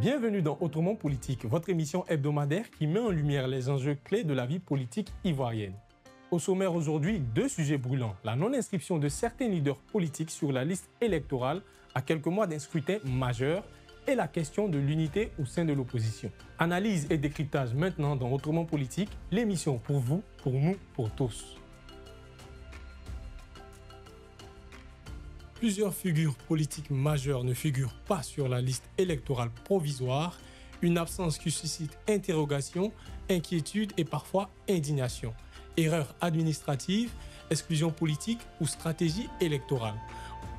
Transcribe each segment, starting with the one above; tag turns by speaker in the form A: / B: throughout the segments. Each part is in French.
A: Bienvenue dans Autrement Politique, votre émission hebdomadaire qui met en lumière les enjeux clés de la vie politique ivoirienne. Au sommaire aujourd'hui, deux sujets brûlants. La non-inscription de certains leaders politiques sur la liste électorale à quelques mois d'un scrutin majeur et la question de l'unité au sein de l'opposition. Analyse et décryptage maintenant dans Autrement Politique, l'émission pour vous, pour nous, pour tous. Plusieurs figures politiques majeures ne figurent pas sur la liste électorale provisoire, une absence qui suscite interrogation, inquiétude et parfois indignation. Erreurs administratives, exclusion politique ou stratégie électorale.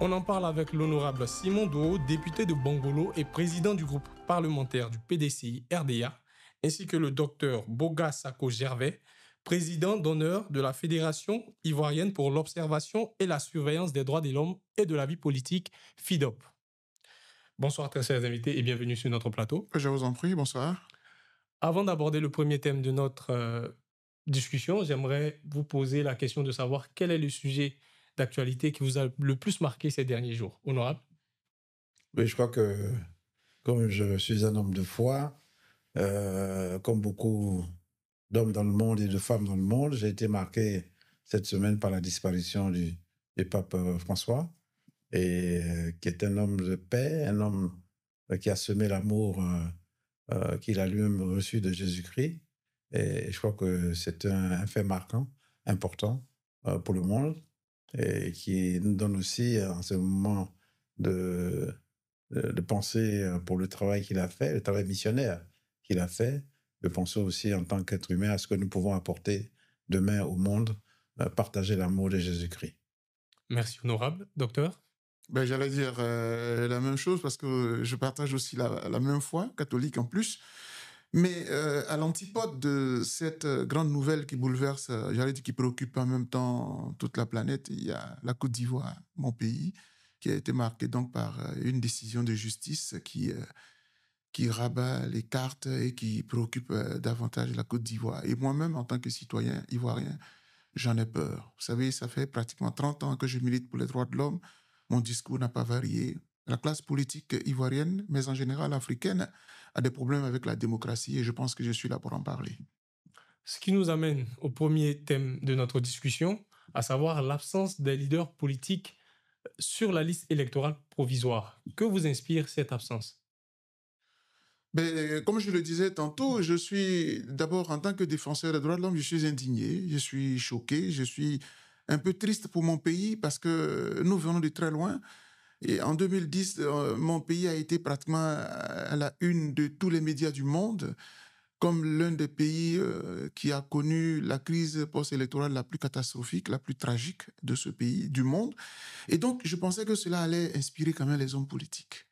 A: On en parle avec l'honorable Simon Doo, député de Bongolo et président du groupe parlementaire du PDCI RDA, ainsi que le docteur Boga Sako Gervais, président d'honneur de la Fédération ivoirienne pour l'observation et la surveillance des droits de l'homme et de la vie politique, FIDOP. Bonsoir très chers invités et bienvenue sur notre plateau.
B: Je vous en prie, bonsoir.
A: Avant d'aborder le premier thème de notre discussion, j'aimerais vous poser la question de savoir quel est le sujet d'actualité qui vous a le plus marqué ces derniers jours. Honorable?
C: Oui, je crois que comme je suis un homme de foi, comme beaucoup d'hommes dans le monde et de femmes dans le monde, j'ai été marqué cette semaine par la disparition du pape François, et qui est un homme de paix, un homme qui a semé l'amour qu'il a lui-même reçu de Jésus-Christ. Et je crois que c'est un fait marquant, important pour le monde, et qui nous donne aussi en ce moment de penser pour le travail qu'il a fait, le travail missionnaire qu'il a fait, de penser aussi en tant qu'être humain à ce que nous pouvons apporter demain au monde, partager l'amour de Jésus-Christ.
A: Merci, honorable. Docteur?
B: J'allais dire la même chose parce que je partage aussi la même foi, catholique en plus. Mais à l'antipode de cette grande nouvelle qui bouleverse, j'allais dire qui préoccupe en même temps toute la planète, il y a la Côte d'Ivoire, mon pays, qui a été marquée donc par une décision de justice qui rabat les cartes et qui préoccupe davantage la Côte d'Ivoire. Et moi-même, en tant que citoyen ivoirien, j'en ai peur. Vous savez, ça fait pratiquement 30 ans que je milite pour les droits de l'homme. Mon discours n'a pas varié. La classe politique ivoirienne, mais en général africaine, a des problèmes avec la démocratie et je pense que je suis là pour en parler.
A: Ce qui nous amène au premier thème de notre discussion, à savoir l'absence des leaders politiques sur la liste électorale provisoire. Que vous inspire cette absence?
B: Comme je le disais tantôt, je suis d'abord, en tant que défenseur des droits de l'homme, je suis indigné, je suis choqué, je suis un peu triste pour mon pays parce que nous venons de très loin. Et en 2010, mon pays a été pratiquement à la une de tous les médias du monde comme l'un des pays qui a connu la crise post-électorale la plus catastrophique, la plus tragique de ce pays, du monde. Et donc, je pensais que cela allait inspirer quand même les hommes politiques.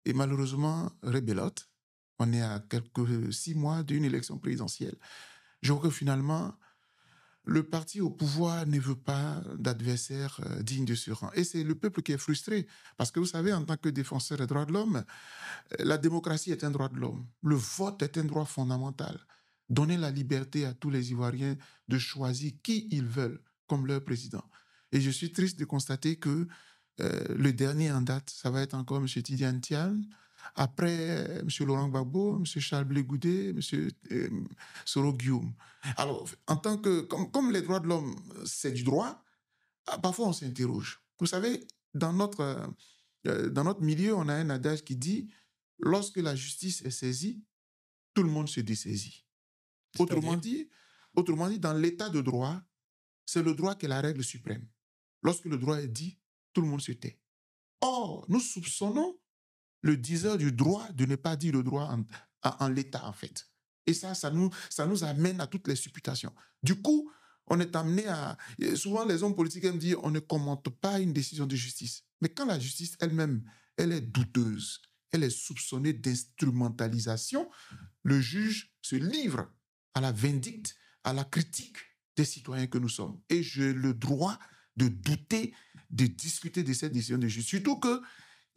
B: Et malheureusement, rebelote. On est à quelques 6 mois d'une élection présidentielle. Je vois que finalement, le parti au pouvoir ne veut pas d'adversaires dignes de ce rang. Et c'est le peuple qui est frustré. Parce que vous savez, en tant que défenseur des droits de l'homme, la démocratie est un droit de l'homme. Le vote est un droit fondamental. Donner la liberté à tous les Ivoiriens de choisir qui ils veulent comme leur président. Et je suis triste de constater que le dernier en date, ça va être encore M. Tidiane Tian. Après, M. Laurent Gbagbo, M. Charles Blé Goudé, M. Soro Guillaume. Alors, en tant que, comme les droits de l'homme, c'est du droit, parfois on s'interroge. Vous savez, dans notre milieu, on a un adage qui dit « Lorsque la justice est saisie, tout le monde se dessaisit ». Autrement dit, dans l'état de droit, c'est le droit qui est la règle suprême. Lorsque le droit est dit, tout le monde se tait. Or, nous soupçonnons le diseur du droit de ne pas dire le droit en l'état, en fait. Et ça nous amène à toutes les supputations. Du coup, on est amené à... Souvent, les hommes politiques aiment dire on ne commente pas une décision de justice. Mais quand la justice elle-même, elle est douteuse, elle est soupçonnée d'instrumentalisation, le juge se livre à la vindicte, à la critique des citoyens que nous sommes. Et j'ai le droit de douter, de discuter de cette décision de justice. Surtout qu'il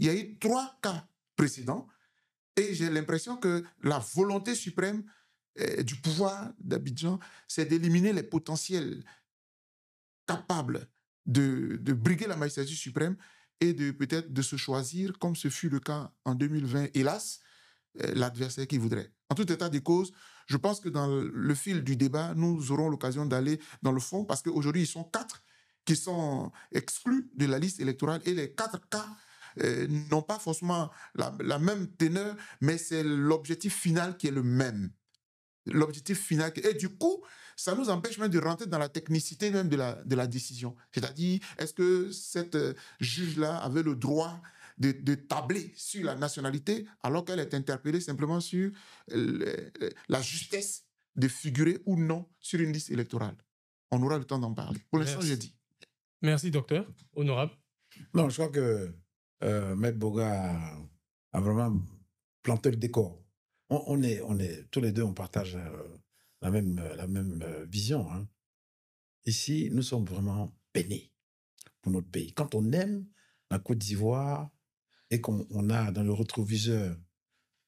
B: y a eu 3 cas précédents et j'ai l'impression que la volonté suprême du pouvoir d'Abidjan, c'est d'éliminer les potentiels capables de briguer la magistrature suprême et de peut-être de se choisir, comme ce fut le cas en 2020, hélas, l'adversaire qui voudrait. En tout état de cause, je pense que dans le fil du débat, nous aurons l'occasion d'aller dans le fond, parce qu'aujourd'hui, ils sont 4 qui sont exclus de la liste électorale, et les 4 cas n'ont pas forcément la même teneur, mais c'est l'objectif final qui est le même. L'objectif final. Et du coup, ça nous empêche même de rentrer dans la technicité même de la décision. C'est-à-dire, est-ce que cette juge-là avait le droit de tabler sur la nationalité alors qu'elle est interpellée simplement sur la justesse de figurer ou non sur une liste électorale? On aura le temps d'en parler. Pour l'instant, j'ai dit.
A: Merci, docteur. Honorable.
C: Non, je crois que Maître Boga a vraiment planté le décor. On est tous les deux, on partage la même vision. Hein. Ici, nous sommes vraiment peinés pour notre pays. Quand on aime la Côte d'Ivoire et qu'on a dans le rétroviseur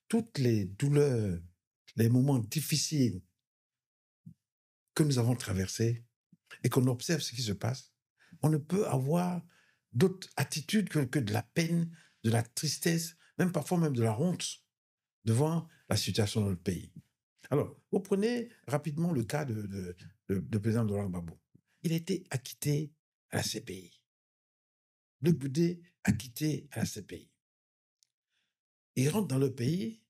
C: toutes les douleurs, les moments difficiles que nous avons traversés et qu'on observe ce qui se passe, on ne peut avoir d'autres attitudes que de la peine, de la tristesse, même parfois même de la honte devant la situation dans le pays. Alors, vous prenez rapidement le cas de président Laurent Gbagbo. Il a été acquitté à la CPI. Le Boudé acquitté à la CPI. Il rentre dans le pays.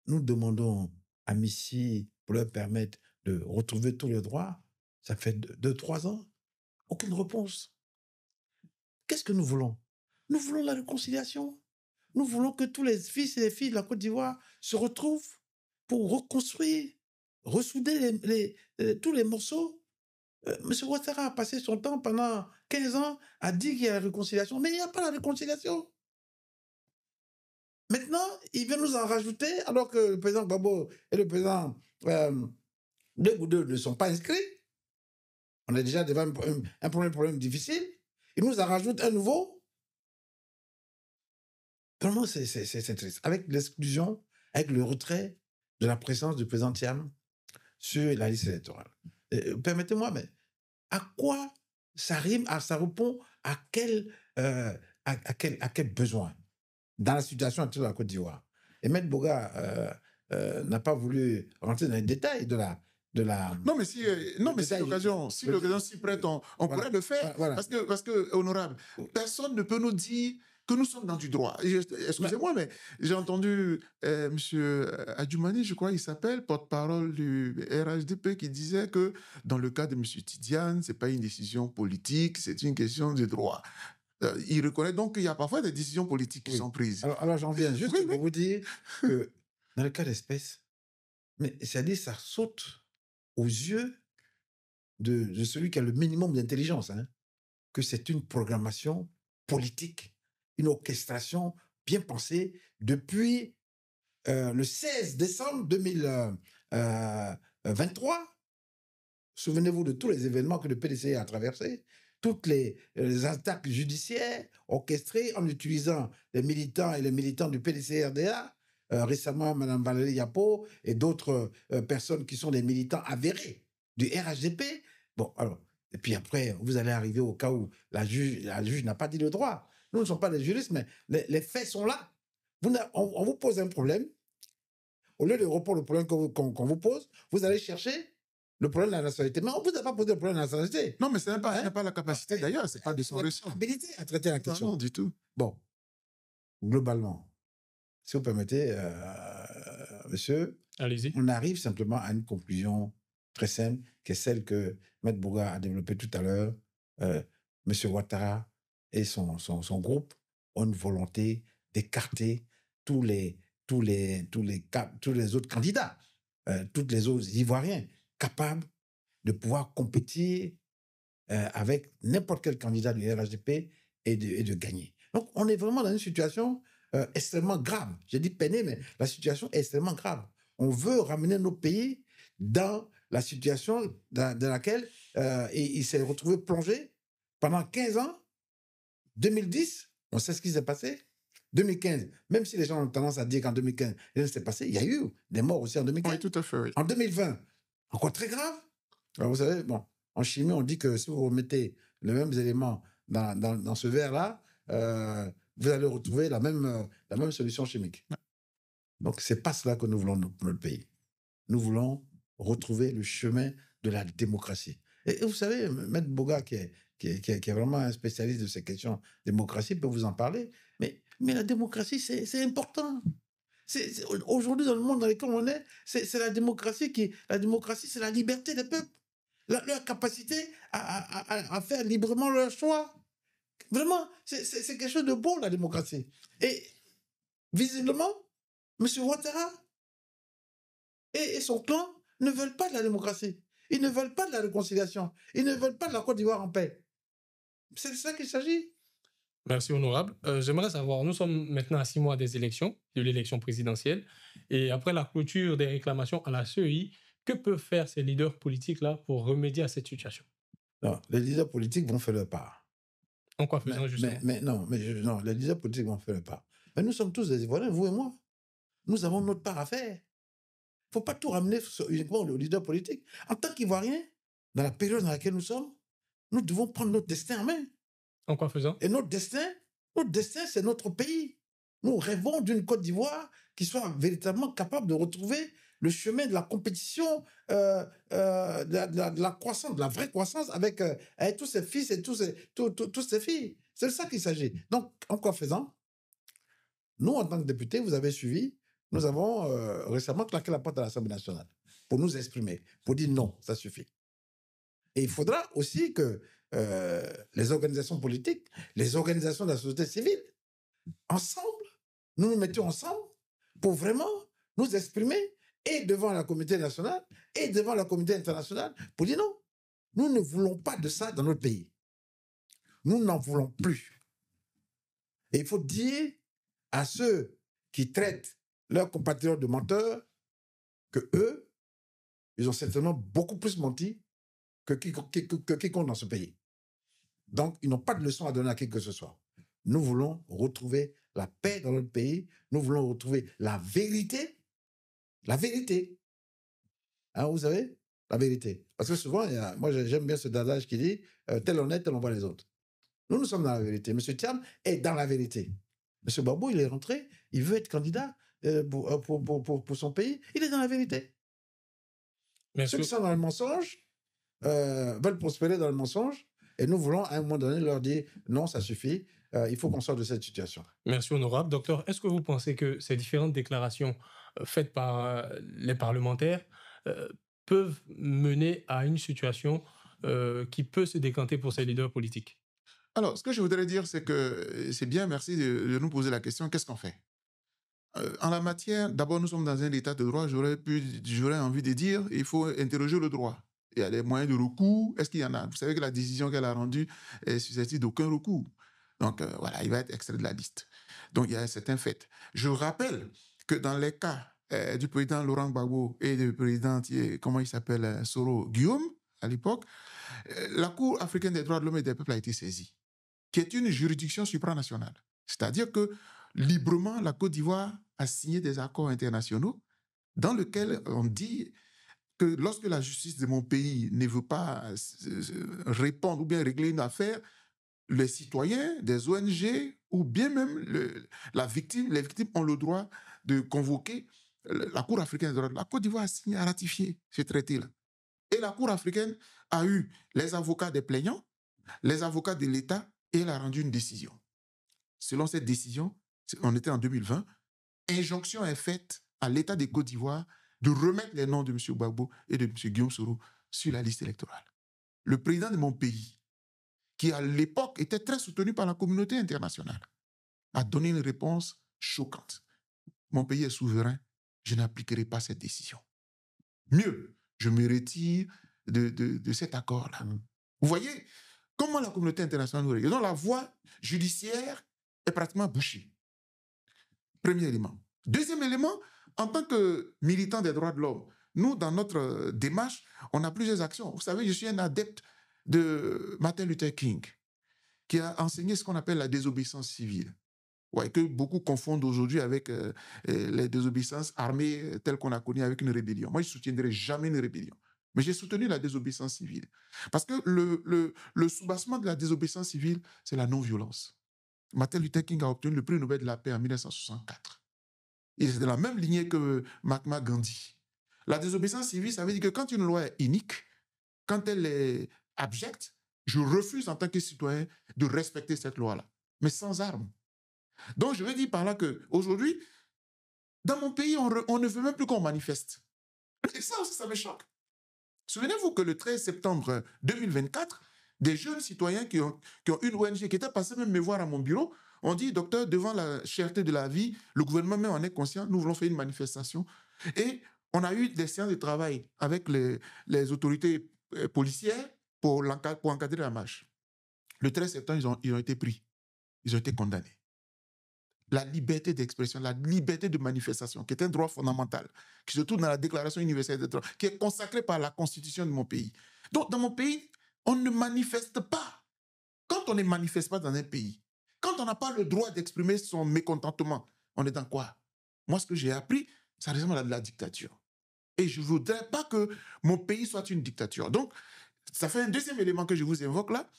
C: Nous demandons à Missy pour leur permettre de retrouver tous les droits. Ça fait 2-3 ans. Aucune réponse. Qu'est-ce que nous voulons? Nous voulons la réconciliation. Nous voulons que tous les fils et les filles de la Côte d'Ivoire se retrouvent pour reconstruire, ressouder tous les morceaux. M. Ouattara a passé son temps pendant 15 ans à dire qu'il y a la réconciliation, mais il n'y a pas la réconciliation. Maintenant, il vient nous en rajouter alors que le président Gbagbo et le président Degoudeux ne sont pas inscrits. On est déjà devant un problème difficile. Il nous en rajoute un nouveau. Vraiment, c'est triste. Avec l'exclusion, avec le retrait de la présence du président Thiam sur la liste électorale. Permettez-moi, mais à quoi ça rime, ça répond à quel besoin dans la situation actuelle de la Côte d'Ivoire? Et Maître Boga n'a pas voulu rentrer dans les détails de la...
B: Non, mais si l'occasion s'y prête, on pourrait le faire. Voilà. Parce que, honorable, personne ne peut nous dire que nous sommes dans du droit. Excusez-moi, mais j'ai entendu M. Adjoumani, je crois, il s'appelle, porte-parole du RHDP, qui disait que dans le cas de M. Tidiane, ce n'est pas une décision politique, c'est une question de droit. Il reconnaît donc qu'il y a parfois des décisions politiques qui sont prises.
C: Alors j'en viens juste pour vous dire que dans le cas d'espèce, mais c'est-à-dire ça saute aux yeux de celui qui a le minimum d'intelligence, hein, que c'est une programmation politique, une orchestration bien pensée depuis le 16 décembre 2023. Souvenez-vous de tous les événements que le PDC a traversés, toutes les attaques judiciaires orchestrées en utilisant les militants et les militants du PDC-RDA, récemment Mme Valérie Yapo et d'autres personnes qui sont des militants avérés du RHDP. Bon, alors, et puis après, vous allez arriver au cas où la juge n'a pas dit le droit. Nous ne sommes pas des juristes, mais les faits sont là. On vous pose un problème. Au lieu de répondre au problème qu'on vous pose, vous allez chercher le problème de la nationalité. Mais on ne vous a pas posé le problème de la nationalité.
B: Non, mais ce n'est pas la capacité, d'ailleurs, ce n'est pas de son ressort.
C: Habilité à traiter la question.
B: Non, du tout.
C: Bon, globalement, si vous permettez, monsieur,
A: allez-y.
C: On arrive simplement à une conclusion très simple, qui est celle que Maître Boga a développée tout à l'heure. Monsieur Ouattara et son groupe ont une volonté d'écarter tous les autres candidats, tous les autres Ivoiriens capables de pouvoir compétir avec n'importe quel candidat du RHDP et de gagner. Donc, on est vraiment dans une situation extrêmement grave. J'ai dit peiné, mais la situation est extrêmement grave. On veut ramener nos pays dans la situation dans laquelle il s'est retrouvé plongé pendant 15 ans. 2010, on sait ce qui s'est passé. 2015, même si les gens ont tendance à dire qu'en 2015, rien ne s'est passé, il y a eu des morts aussi en 2015.
B: Oui, tout à fait, oui.
C: En 2020, encore très grave. Alors, vous savez, bon, en chimie, on dit que si vous remettez les mêmes éléments dans ce verre-là, vous allez retrouver la même solution chimique. Donc, ce n'est pas cela que nous voulons pour notre pays. Nous voulons retrouver le chemin de la démocratie. Et vous savez, Maître Boga, qui est vraiment un spécialiste de ces questions de démocratie, peut vous en parler. Mais la démocratie, c'est important. Aujourd'hui, dans le monde dans lequel on est, c'est la démocratie La démocratie, c'est la liberté des peuples. Leur capacité à faire librement leur choix. Vraiment, c'est quelque chose de beau, la démocratie. Et visiblement, M. Ouattara et son clan ne veulent pas de la démocratie. Ils ne veulent pas de la réconciliation. Ils ne veulent pas de la Côte d'Ivoire en paix. C'est de ça qu'il s'agit.
A: Merci, honorable. J'aimerais savoir, nous sommes maintenant à 6 mois des élections, de l'élection présidentielle, et après la clôture des réclamations à la CEI, que peuvent faire ces leaders politiques-là pour remédier à cette situation?
C: Non, les leaders politiques vont faire leur part.
A: En quoi faisant, justement?
C: Non, les leaders politiques vont faire leur part. Mais nous sommes tous des Ivoiriens, vous et moi. Nous avons notre part à faire. Il ne faut pas tout ramener uniquement aux leaders politiques. En tant qu'Ivoiriens, dans la période dans laquelle nous sommes, nous devons prendre notre destin en main.
A: En quoi faisant?
C: Et notre destin, c'est notre pays. Nous rêvons d'une Côte d'Ivoire qui soit véritablement capable de retrouver le chemin de la compétition, de la croissance, de la vraie croissance avec tous ses fils et toutes ses filles. C'est de ça qu'il s'agit. Donc, en quoi faisant, nous, en tant que députés, vous avez suivi, nous avons récemment claqué la porte à l'Assemblée nationale pour nous exprimer, pour dire non, ça suffit. Et il faudra aussi que les organisations politiques, les organisations de la société civile, ensemble, nous nous mettions ensemble pour vraiment nous exprimer et devant la communauté nationale et devant la communauté internationale pour dire non, nous ne voulons pas de ça dans notre pays. Nous n'en voulons plus. Et il faut dire à ceux qui traitent leurs compatriotes de menteurs que eux, ils ont certainement beaucoup plus menti que quiconque dans ce pays. Donc, ils n'ont pas de leçon à donner à qui que ce soit. Nous voulons retrouver la paix dans notre pays. Nous voulons retrouver la vérité. La vérité. Hein, vous savez, la vérité. Parce que souvent, moi j'aime bien ce adage qui dit tel honnête, tel on voit les autres. Nous sommes dans la vérité. M. Thiam est dans la vérité. M. Babou, il est rentré, il veut être candidat pour son pays. Il est dans la vérité. Ceux qui sont dans le mensonge veulent prospérer dans le mensonge. Et nous voulons, à un moment donné, leur dire non, ça suffit, il faut qu'on sorte de cette situation.
A: Merci, honorable. Docteur, est-ce que vous pensez que ces différentes déclarations faites par les parlementaires peuvent mener à une situation qui peut se décanter pour ces leaders politiques?
B: Alors, ce que je voudrais dire, c'est que c'est bien, merci de nous poser la question, qu'est-ce qu'on fait? En la matière, d'abord, nous sommes dans un état de droit, j'aurais envie de dire, il faut interroger le droit. Il y a des moyens de recours. Est-ce qu'il y en a? Vous savez que la décision qu'elle a rendue est susceptible d'aucun recours. Donc, voilà, il va être extrait de la liste. Donc, il y a un certain fait. Je rappelle que dans les cas du président Laurent Gbagbo et du président, comment il s'appelle, Soro Guillaume, à l'époque, la Cour africaine des droits de l'homme et des peuples a été saisie, qui est une juridiction supranationale. C'est-à-dire que, librement, la Côte d'Ivoire a signé des accords internationaux dans lesquels on dit que lorsque la justice de mon pays ne veut pas répondre ou bien régler une affaire, les citoyens, des ONG ou bien même les victimes ont le droit de convoquer la Cour africaine des droits de l'homme. La Côte d'Ivoire a signé, a ratifié ce traité-là. Et la Cour africaine a eu les avocats des plaignants, les avocats de l'État et elle a rendu une décision. Selon cette décision, on était en 2020, injonction est faite à l'État de Côte d'Ivoire de remettre les noms de M. Gbagbo et de M. Guillaume Soro sur la liste électorale. Le président de mon pays, qui à l'époque était très soutenu par la communauté internationale, a donné une réponse choquante. Mon pays est souverain, je n'appliquerai pas cette décision. Mieux, je me retire de cet accord-là. Vous voyez comment la communauté internationale nous regarde. Donc la voie judiciaire est pratiquement bouchée. Premier élément. Deuxième élément, en tant que militant des droits de l'homme, nous, dans notre démarche, on a plusieurs actions. Vous savez, je suis un adepte de Martin Luther King, qui a enseigné ce qu'on appelle la désobéissance civile. Ouais, que beaucoup confondent aujourd'hui avec les désobéissances armées telles qu'on a connues avec une rébellion. Moi, je ne soutiendrai jamais une rébellion. Mais j'ai soutenu la désobéissance civile. Parce que le soubassement de la désobéissance civile, c'est la non-violence. Martin Luther King a obtenu le prix Nobel de la paix en 1964. Et c'est de la même lignée que Mahatma Gandhi. La désobéissance civile, ça veut dire que quand une loi est inique, quand elle est abjecte, je refuse en tant que citoyen de respecter cette loi-là, mais sans armes. Donc, je veux dire par là qu'aujourd'hui, dans mon pays, on ne veut même plus qu'on manifeste. Et ça aussi, ça me choque. Souvenez-vous que le 13 septembre 2024, des jeunes citoyens qui ont une ONG, qui étaient passés même me voir à mon bureau, ont dit, docteur, devant la cherté de la vie, le gouvernement même en est conscient, nous voulons faire une manifestation. Et on a eu des séances de travail avec les autorités policières pour encadrer la marche. Le 13 septembre, ils ont été pris. Ils ont été condamnés. La liberté d'expression, la liberté de manifestation, qui est un droit fondamental, qui se trouve dans la Déclaration universelle des droits, qui est consacrée par la Constitution de mon pays. Donc, dans mon pays, on ne manifeste pas. Quand on ne manifeste pas dans un pays, quand on n'a pas le droit d'exprimer son mécontentement, on est dans quoi? Moi, ce que j'ai appris, ça ressemble à de la dictature. Et je ne voudrais pas que mon pays soit une dictature. Donc, ça fait un deuxième élément que je vous évoque là.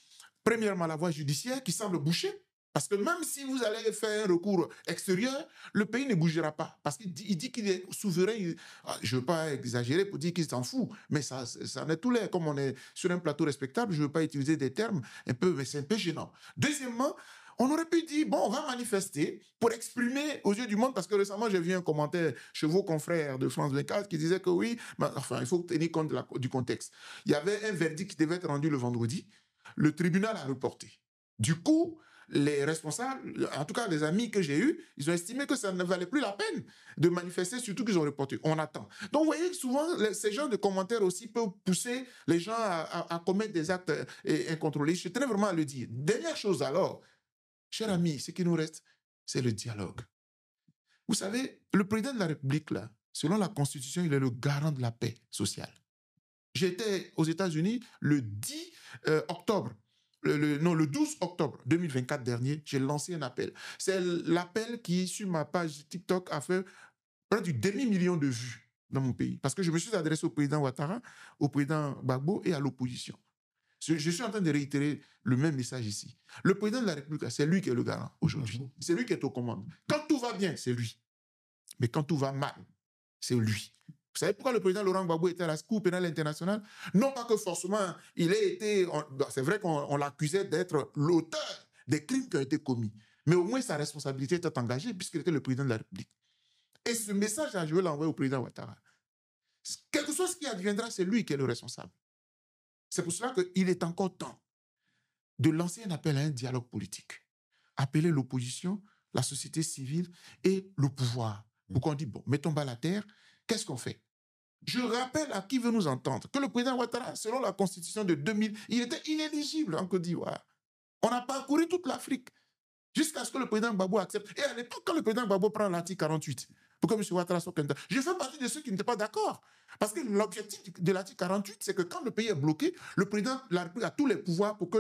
B: Premièrement, la voie judiciaire qui semble boucher. Parce que même si vous allez faire un recours extérieur, le pays ne bougera pas. Parce qu'il dit qu'il est souverain. Je ne veux pas exagérer pour dire qu'il s'en fout, mais ça en est tout l'air. Comme on est sur un plateau respectable, je ne veux pas utiliser des termes un peu, mais c'est un peu gênant. Deuxièmement, on aurait pu dire, bon, on va manifester pour exprimer aux yeux du monde, parce que récemment, j'ai vu un commentaire chez vos confrères de France 24 qui disait que oui, enfin, il faut tenir compte du contexte. Il y avait un verdict qui devait être rendu le vendredi. Le tribunal a reporté. Du coup, les responsables, en tout cas les amis que j'ai eus, ils ont estimé que ça ne valait plus la peine de manifester, surtout qu'ils ont reporté. On attend. Donc, vous voyez que souvent, ces genres de commentaires aussi peuvent pousser les gens à commettre des actes incontrôlés. Je tenais vraiment à le dire. Dernière chose alors, chers amis, ce qui nous reste, c'est le dialogue. Vous savez, le président de la République, là, selon la Constitution, il est le garant de la paix sociale. J'étais aux États-Unis le 10 octobre. Le 12 octobre 2024 dernier, j'ai lancé un appel. C'est l'appel qui, sur ma page TikTok, a fait près du demi-million de vues dans mon pays. Parce que je me suis adressé au président Ouattara, au président Gbagbo et à l'opposition. Je suis en train de réitérer le même message ici. Le président de la République, c'est lui qui est le garant aujourd'hui. C'est lui qui est aux commandes. Quand tout va bien, c'est lui. Mais quand tout va mal, c'est lui. Vous savez pourquoi le président Laurent Gbagbo était à la Cour pénale internationale? Non pas que forcément il ait été... C'est vrai qu'on l'accusait d'être l'auteur des crimes qui ont été commis. Mais au moins sa responsabilité était engagée puisqu'il était le président de la République. Et ce message-là, je veux l'envoyer au président Ouattara. Quel que soit ce qui adviendra, c'est lui qui est le responsable. C'est pour cela qu'il est encore temps de lancer un appel à un dialogue politique. Appeler l'opposition, la société civile et le pouvoir. Pour qu'on dise, bon, mettons bas la terre, qu'est-ce qu'on fait? Je rappelle à qui veut nous entendre que le président Ouattara, selon la constitution de 2000, il était inéligible en Côte d'Ivoire. On a parcouru toute l'Afrique jusqu'à ce que le président Gbagbo accepte. Et à l'époque, quand le président Gbagbo prend l'article 48, pour que M. Ouattara soit candidat, je fais partie de ceux qui n'étaient pas d'accord. Parce que l'objectif de l'article 48, c'est que quand le pays est bloqué, le président de la République a tous les pouvoirs pour que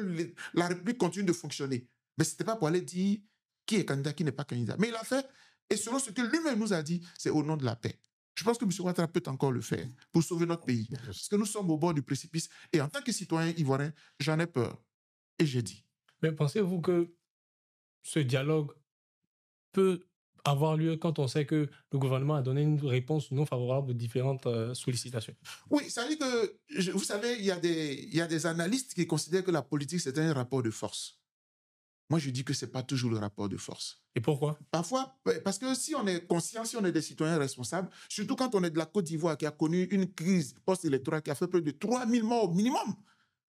B: la République continue de fonctionner. Mais ce n'était pas pour aller dire qui est candidat, qui n'est pas candidat. Mais il a fait, et selon ce que lui-même nous a dit, c'est au nom de la paix. Je pense que M. Ouattara peut encore le faire pour sauver notre pays. Parce que nous sommes au bord du précipice. Et en tant que citoyen ivoirien, j'en ai peur. Et j'ai dit.
A: Mais pensez-vous que ce dialogue peut avoir lieu quand on sait que le gouvernement a donné une réponse non favorable aux différentes sollicitations?
B: Oui, ça veut dire que, vous savez, il y a des analystes qui considèrent que la politique, c'est un rapport de force. Moi, je dis que ce n'est pas toujours le rapport de force.
A: Et pourquoi?
B: Parfois, parce que si on est conscient, si on est des citoyens responsables, surtout quand on est de la Côte d'Ivoire qui a connu une crise post-électorale qui a fait près de 3000 morts au minimum.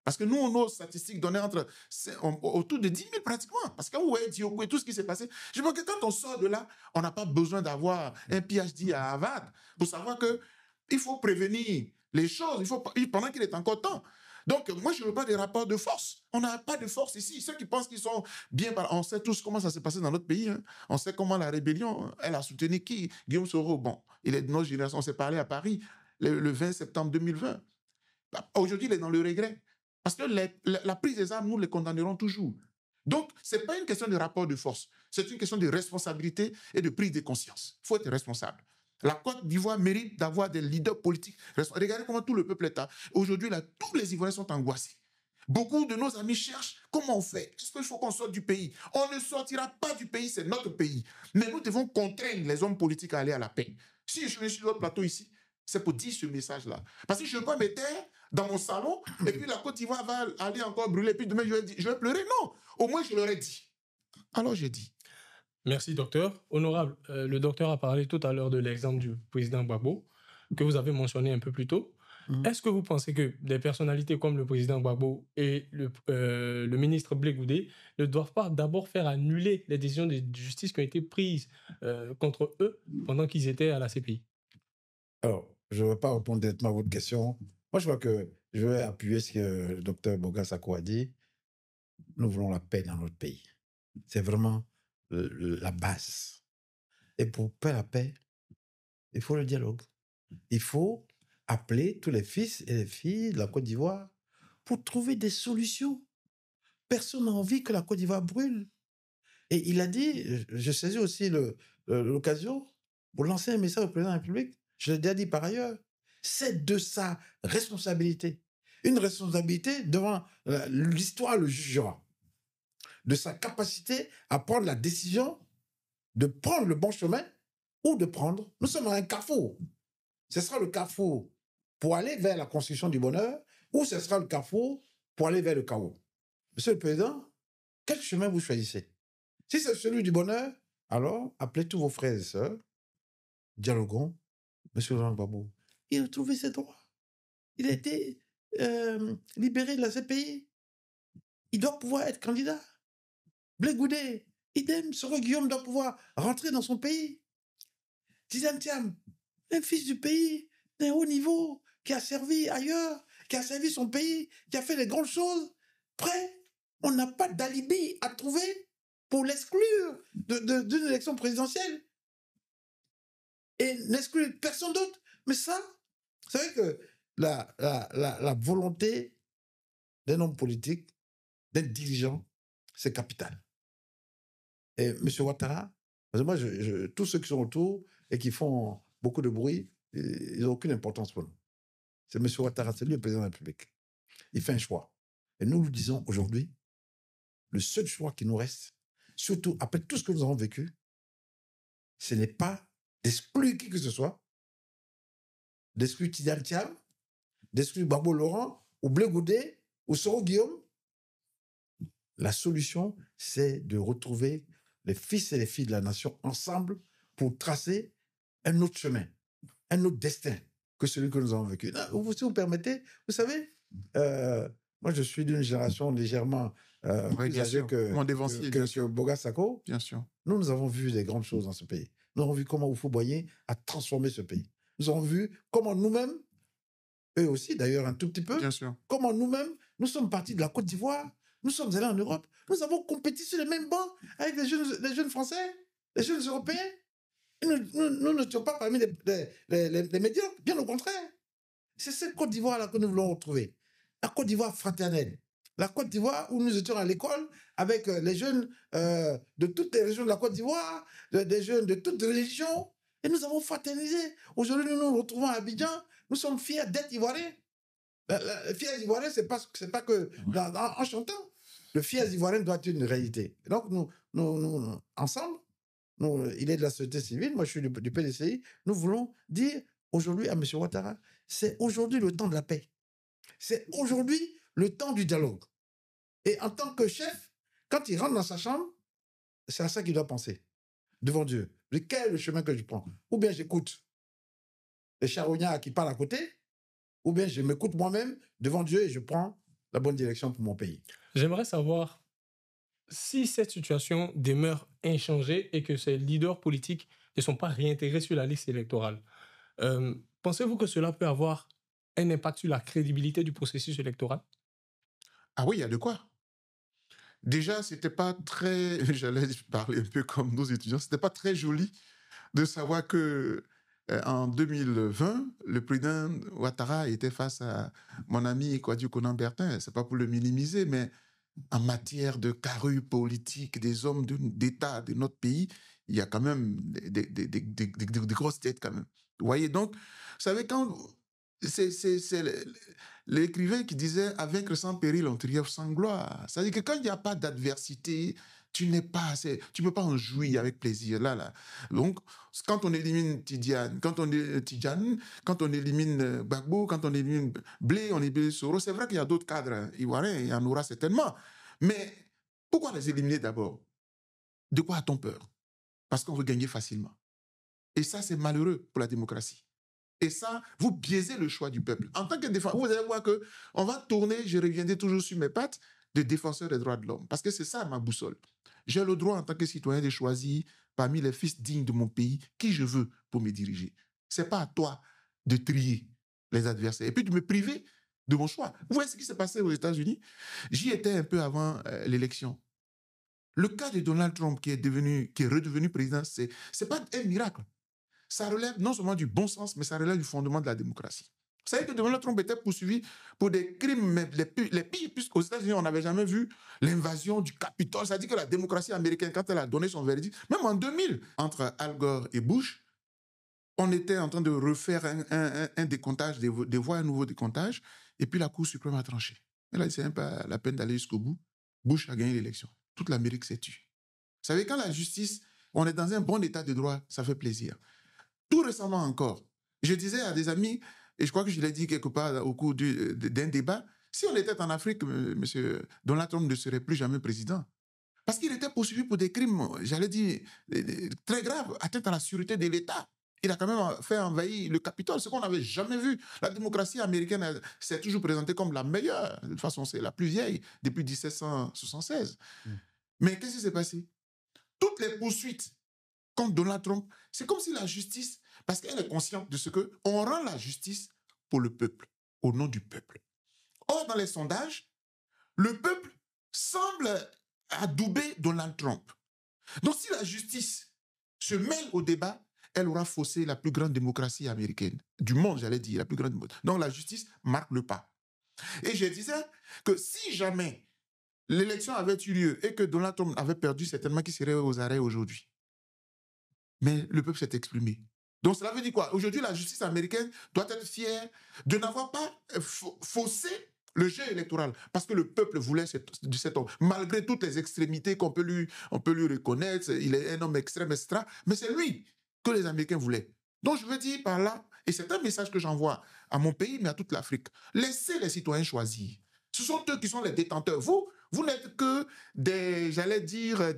B: Parce que nous, nos statistiques donnaient autour de 10 000 pratiquement. Parce que vous voyez Diogo et tout ce qui s'est passé. Je pense que quand on sort de là, on n'a pas besoin d'avoir un PhD à Harvard pour savoir qu'il faut prévenir les choses. Pendant qu'il est encore temps. Donc, moi, je ne veux pas des rapports de force. On n'a pas de force ici. Ceux qui pensent qu'ils sont bien... On sait tous comment ça s'est passé dans notre pays. Hein. On sait comment la rébellion, elle a soutenu qui? Guillaume Soro. Bon, il est de notre génération. On s'est parlé à Paris le 20 septembre 2020. Aujourd'hui, il est dans le regret. Parce que la prise des armes, nous les condamnerons toujours. Donc, ce n'est pas une question de rapport de force. C'est une question de responsabilité et de prise de conscience. Il faut être responsable. La Côte d'Ivoire mérite d'avoir des leaders politiques. Regardez comment tout le peuple est là. Aujourd'hui, tous les Ivoiriens sont angoissés. Beaucoup de nos amis cherchent comment on fait. Est-ce qu'il faut qu'on sorte du pays? On ne sortira pas du pays, c'est notre pays. Mais nous devons contraindre les hommes politiques à aller à la paix. Si je suis sur notre plateau ici, c'est pour dire ce message-là. Parce que je ne vais pas me taire dans mon salon, et puis la Côte d'Ivoire va aller encore brûler, et puis demain je vais pleurer. Non, au moins je leur ai dit. Alors j'ai dit.
A: Merci, docteur. Honorable, le docteur a parlé tout à l'heure de l'exemple du président Gbagbo, que vous avez mentionné un peu plus tôt. Est-ce que vous pensez que des personnalités comme le président Gbagbo et le ministre Blé Goudé ne doivent pas d'abord faire annuler les décisions de justice qui ont été prises contre eux pendant qu'ils étaient à la CPI?
C: Alors, je ne vais pas répondre directement à votre question. Moi, je vois que je vais appuyer ce que le docteur Boga Sako a dit. Nous voulons la paix dans notre pays. C'est vraiment la base. Et pour faire la paix, il faut le dialogue. Il faut appeler tous les fils et les filles de la Côte d'Ivoire pour trouver des solutions. Personne n'a envie que la Côte d'Ivoire brûle. Et il a dit, je saisis aussi l'occasion pour lancer un message au président de la République. Je l'ai déjà dit par ailleurs, c'est de sa responsabilité. Une responsabilité devant l'histoire le jugera. De sa capacité à prendre la décision de prendre le bon chemin ou de prendre... Nous sommes à un carrefour. Ce sera le carrefour pour aller vers la construction du bonheur ou ce sera le carrefour pour aller vers le chaos. Monsieur le Président, quel chemin vous choisissez? Si c'est celui du bonheur, alors appelez tous vos frères et sœurs, dialoguons. Monsieur Laurent Gbagbo, il a retrouvé ses droits. Il a été libéré de la CPI. Il doit pouvoir être candidat. Blé Goudé, idem, Soro Guillaume doit pouvoir rentrer dans son pays. Tidiane Thiam, un fils du pays, d'un haut niveau, qui a servi ailleurs, qui a servi son pays, qui a fait des grandes choses. Prêt, on n'a pas d'alibi à trouver pour l'exclure d'une élection présidentielle. Et n'exclure personne d'autre. Mais ça, vous savez que la volonté d'un homme politique, d'un dirigeant, c'est capital. Et M. Ouattara, parce que moi, tous ceux qui sont autour et qui font beaucoup de bruit, ils n'ont aucune importance pour nous. C'est M. Ouattara, c'est lui le président de la République. Il fait un choix. Et nous lui disons aujourd'hui, le seul choix qui nous reste, surtout après tout ce que nous avons vécu, ce n'est pas d'exclure qui que ce soit, d'exclure Tidiane Thiam, d'exclure Gbagbo Laurent, ou Blé Goudé, ou Soro Guillaume. La solution, c'est de retrouver les fils et les filles de la nation ensemble pour tracer un autre chemin, un autre destin que celui que nous avons vécu. Si vous permettez, vous savez, moi je suis d'une génération légèrement plus âgée que Boga Sako.
B: Bien sûr.
C: Nous avons vu des grandes choses dans ce pays. Nous avons vu comment Houphouët-Boigny a transformé ce pays. Nous avons vu comment nous-mêmes, eux aussi d'ailleurs un tout petit peu,
B: bien sûr,
C: comment nous-mêmes, nous sommes partis de la Côte d'Ivoire, nous sommes allés en Europe, nous avons compétit sur les mêmes bancs avec les jeunes Français, les jeunes Européens. Nous n'étions pas parmi les médiocres, bien au contraire. C'est cette Côte d'Ivoire-là que nous voulons retrouver. La Côte d'Ivoire fraternelle. La Côte d'Ivoire où nous étions à l'école avec les jeunes de toutes les régions de la Côte d'Ivoire, des jeunes de toutes les religions. Et nous avons fraternisé. Aujourd'hui, nous nous retrouvons à Abidjan. Nous sommes fiers d'être Ivoiriens. Fiers Ivoiriens, c'est pas que en chantant. Le fiers Ivoirien doit être une réalité. Donc, nous ensemble, il est de la société civile, moi je suis du PDCI, nous voulons dire aujourd'hui à M. Ouattara, c'est aujourd'hui le temps de la paix. C'est aujourd'hui le temps du dialogue. Et en tant que chef, quand il rentre dans sa chambre, c'est à ça qu'il doit penser, devant Dieu. Quel est le chemin que je prends? Ou bien j'écoute les charognards qui parlent à côté, ou bien je m'écoute moi-même devant Dieu et je prends la bonne direction pour mon pays.
A: J'aimerais savoir si cette situation demeure inchangée et que ces leaders politiques ne sont pas réintégrés sur la liste électorale. Pensez-vous que cela peut avoir un impact sur la crédibilité du processus électoral?
B: Ah oui, il y a de quoi. Déjà, c'était pas très... J'allais parler un peu comme nos étudiants. C'était pas très joli de savoir que en 2020, le président Ouattara était face à mon ami Kouadio Konan Bertin. C'est pas pour le minimiser, mais en matière de carrure politique des hommes d'État de notre pays, il y a quand même des grosses têtes quand même. Vous voyez, donc, vous savez, quand c'est l'écrivain qui disait « Avec sans péril, on triomphe sans gloire ». C'est-à-dire que quand il n'y a pas d'adversité, tu peux pas en jouir avec plaisir. Là. Donc, quand on élimine Tidjane, quand on élimine Gbagbo, quand on élimine Blé, on élimine Soro, c'est vrai qu'il y a d'autres cadres ivoiriens, il y en aura certainement. Mais pourquoi les éliminer d'abord? De quoi a-t-on peur? Parce qu'on veut gagner facilement. Et ça, c'est malheureux pour la démocratie. Et ça, vous biaisez le choix du peuple. En tant que défenseur, vous allez voir qu'on va tourner, je reviendrai toujours sur mes pattes, de défenseur des droits de l'homme. Parce que c'est ça ma boussole. J'ai le droit, en tant que citoyen, de choisir parmi les fils dignes de mon pays qui je veux pour me diriger. Ce n'est pas à toi de trier les adversaires et puis de me priver de mon choix. Vous voyez ce qui s'est passé aux États-Unis? J'y étais un peu avant l'élection. Le cas de Donald Trump qui est redevenu président, c'est pas un miracle. Ça relève non seulement du bon sens, mais ça relève du fondement de la démocratie. Vous savez que Donald Trump était poursuivi pour des crimes les pires, puisqu'aux États-Unis, on n'avait jamais vu l'invasion du Capitole. Ça dit que la démocratie américaine, quand elle a donné son verdict, même en 2000, entre Al Gore et Bush, on était en train de refaire un décomptage des voix, un nouveau décomptage, et puis la Cour suprême a tranché. Et là, c'est même pas la peine d'aller jusqu'au bout. Bush a gagné l'élection. Toute l'Amérique s'est tue. Vous savez, quand la justice, on est dans un bon état de droit, ça fait plaisir. Tout récemment encore, je disais à des amis, et je crois que je l'ai dit quelque part au cours d'un débat, si on était en Afrique, M. Donald Trump ne serait plus jamais président. Parce qu'il était poursuivi pour des crimes, j'allais dire, très graves, atteinte à la sûreté de l'État. Il a quand même fait envahir le Capitole, ce qu'on n'avait jamais vu. La démocratie américaine s'est toujours présentée comme la meilleure. De toute façon, c'est la plus vieille depuis 1776. Mais qu'est-ce qui s'est passé? Toutes les poursuites contre Donald Trump, c'est comme si la justice, parce qu'elle est consciente de ce qu'on rend la justice pour le peuple, au nom du peuple. Or, dans les sondages, le peuple semble adouber Donald Trump. Donc, si la justice se mêle au débat, elle aura faussé la plus grande démocratie américaine, du monde, j'allais dire, la plus grande. Donc, la justice marque le pas. Et je disais que si jamais l'élection avait eu lieu et que Donald Trump avait perdu, certainement qu'il serait aux arrêts aujourd'hui. Mais le peuple s'est exprimé. Donc cela veut dire quoi? Aujourd'hui, la justice américaine doit être fière de n'avoir pas faussé le jeu électoral. Parce que le peuple voulait cet homme. Malgré toutes les extrémités qu'on peut lui reconnaître, il est un homme extrême, etc. Mais c'est lui que les Américains voulaient. Donc je veux dire par là, et c'est un message que j'envoie à mon pays, mais à toute l'Afrique, laissez les citoyens choisir. Ce sont eux qui sont les détenteurs. Vous n'êtes que des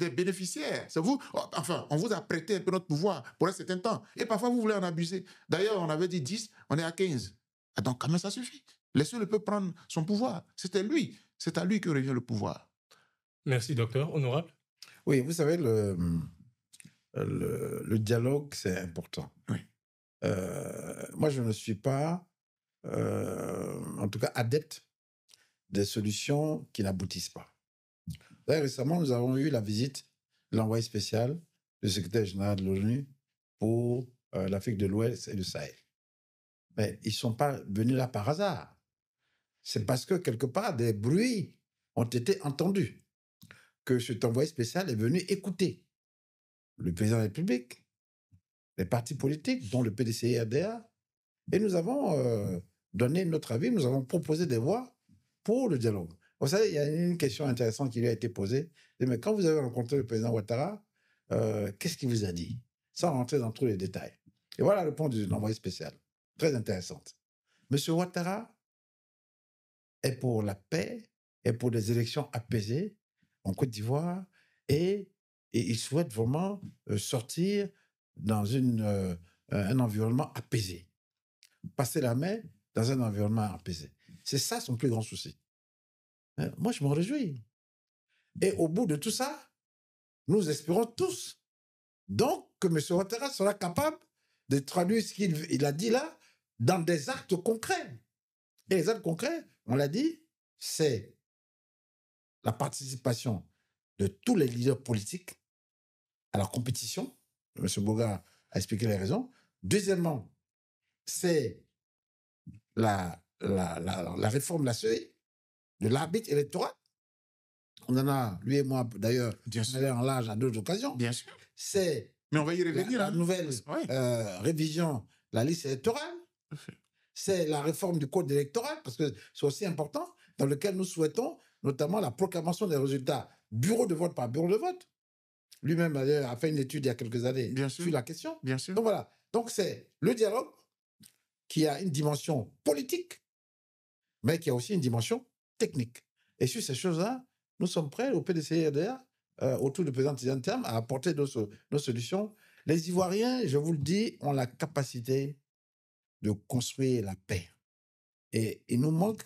B: bénéficiaires. C'est vous, enfin, on vous a prêté un peu notre pouvoir pour un certain temps. Et parfois, vous voulez en abuser. D'ailleurs, on avait dit 10, on est à 15. Donc, quand même, ça suffit. Laissez le peuple prendre son pouvoir. C'est à lui que revient le pouvoir.
A: Merci, docteur. Honorable?
C: Oui, vous savez, le dialogue, c'est important.
B: Oui.
C: Moi, je ne suis pas, en tout cas, adepte des solutions qui n'aboutissent pas. Récemment, nous avons eu la visite de l'envoyé spécial du secrétaire général de l'ONU pour l'Afrique de l'Ouest et le Sahel. Mais ils ne sont pas venus là par hasard. C'est parce que, quelque part, des bruits ont été entendus que cet envoyé spécial est venu écouter le président de la République, les partis politiques, dont le PDCI-RDA, et nous avons donné notre avis, nous avons proposé des voies pour le dialogue. Vous savez, il y a une question intéressante qui lui a été posée. Mais quand vous avez rencontré le président Ouattara, qu'est-ce qu'il vous a dit? Sans rentrer dans tous les détails. Et voilà le point de l'envoyé spécial. Très intéressante. Monsieur Ouattara est pour la paix, est pour des élections apaisées en Côte d'Ivoire et il souhaite vraiment sortir dans un environnement apaisé. Passer la main dans un environnement apaisé. C'est ça son plus grand souci. Moi, je m'en réjouis. Et au bout de tout ça, nous espérons tous donc que M. Ouattara sera capable de traduire ce qu'il a dit là dans des actes concrets. Et les actes concrets, on l'a dit, c'est la participation de tous les leaders politiques à la compétition. M. Boga a expliqué les raisons. Deuxièmement, c'est la réforme de la CEI, de l'arbitre électoral. On en a, lui et moi, d'ailleurs, allé en large à d'autres occasions.
B: Bien sûr.
C: C'est
B: mais on va y revenir,
C: la nouvelle révision de la liste électorale. c'est la réforme du code électoral, parce que c'est aussi important, dans lequel nous souhaitons notamment la proclamation des résultats bureau de vote par bureau de vote. Lui-même a fait une étude il y a quelques années sur la question.
B: Bien sûr.
C: Donc voilà. Donc c'est le dialogue qui a une dimension politique, mais qui a aussi une dimension technique. Et sur ces choses-là, nous sommes prêts au PDCRDA, autour du président Tidiane Thiam, à apporter nos solutions. Les Ivoiriens, je vous le dis, ont la capacité de construire la paix. Et il nous manque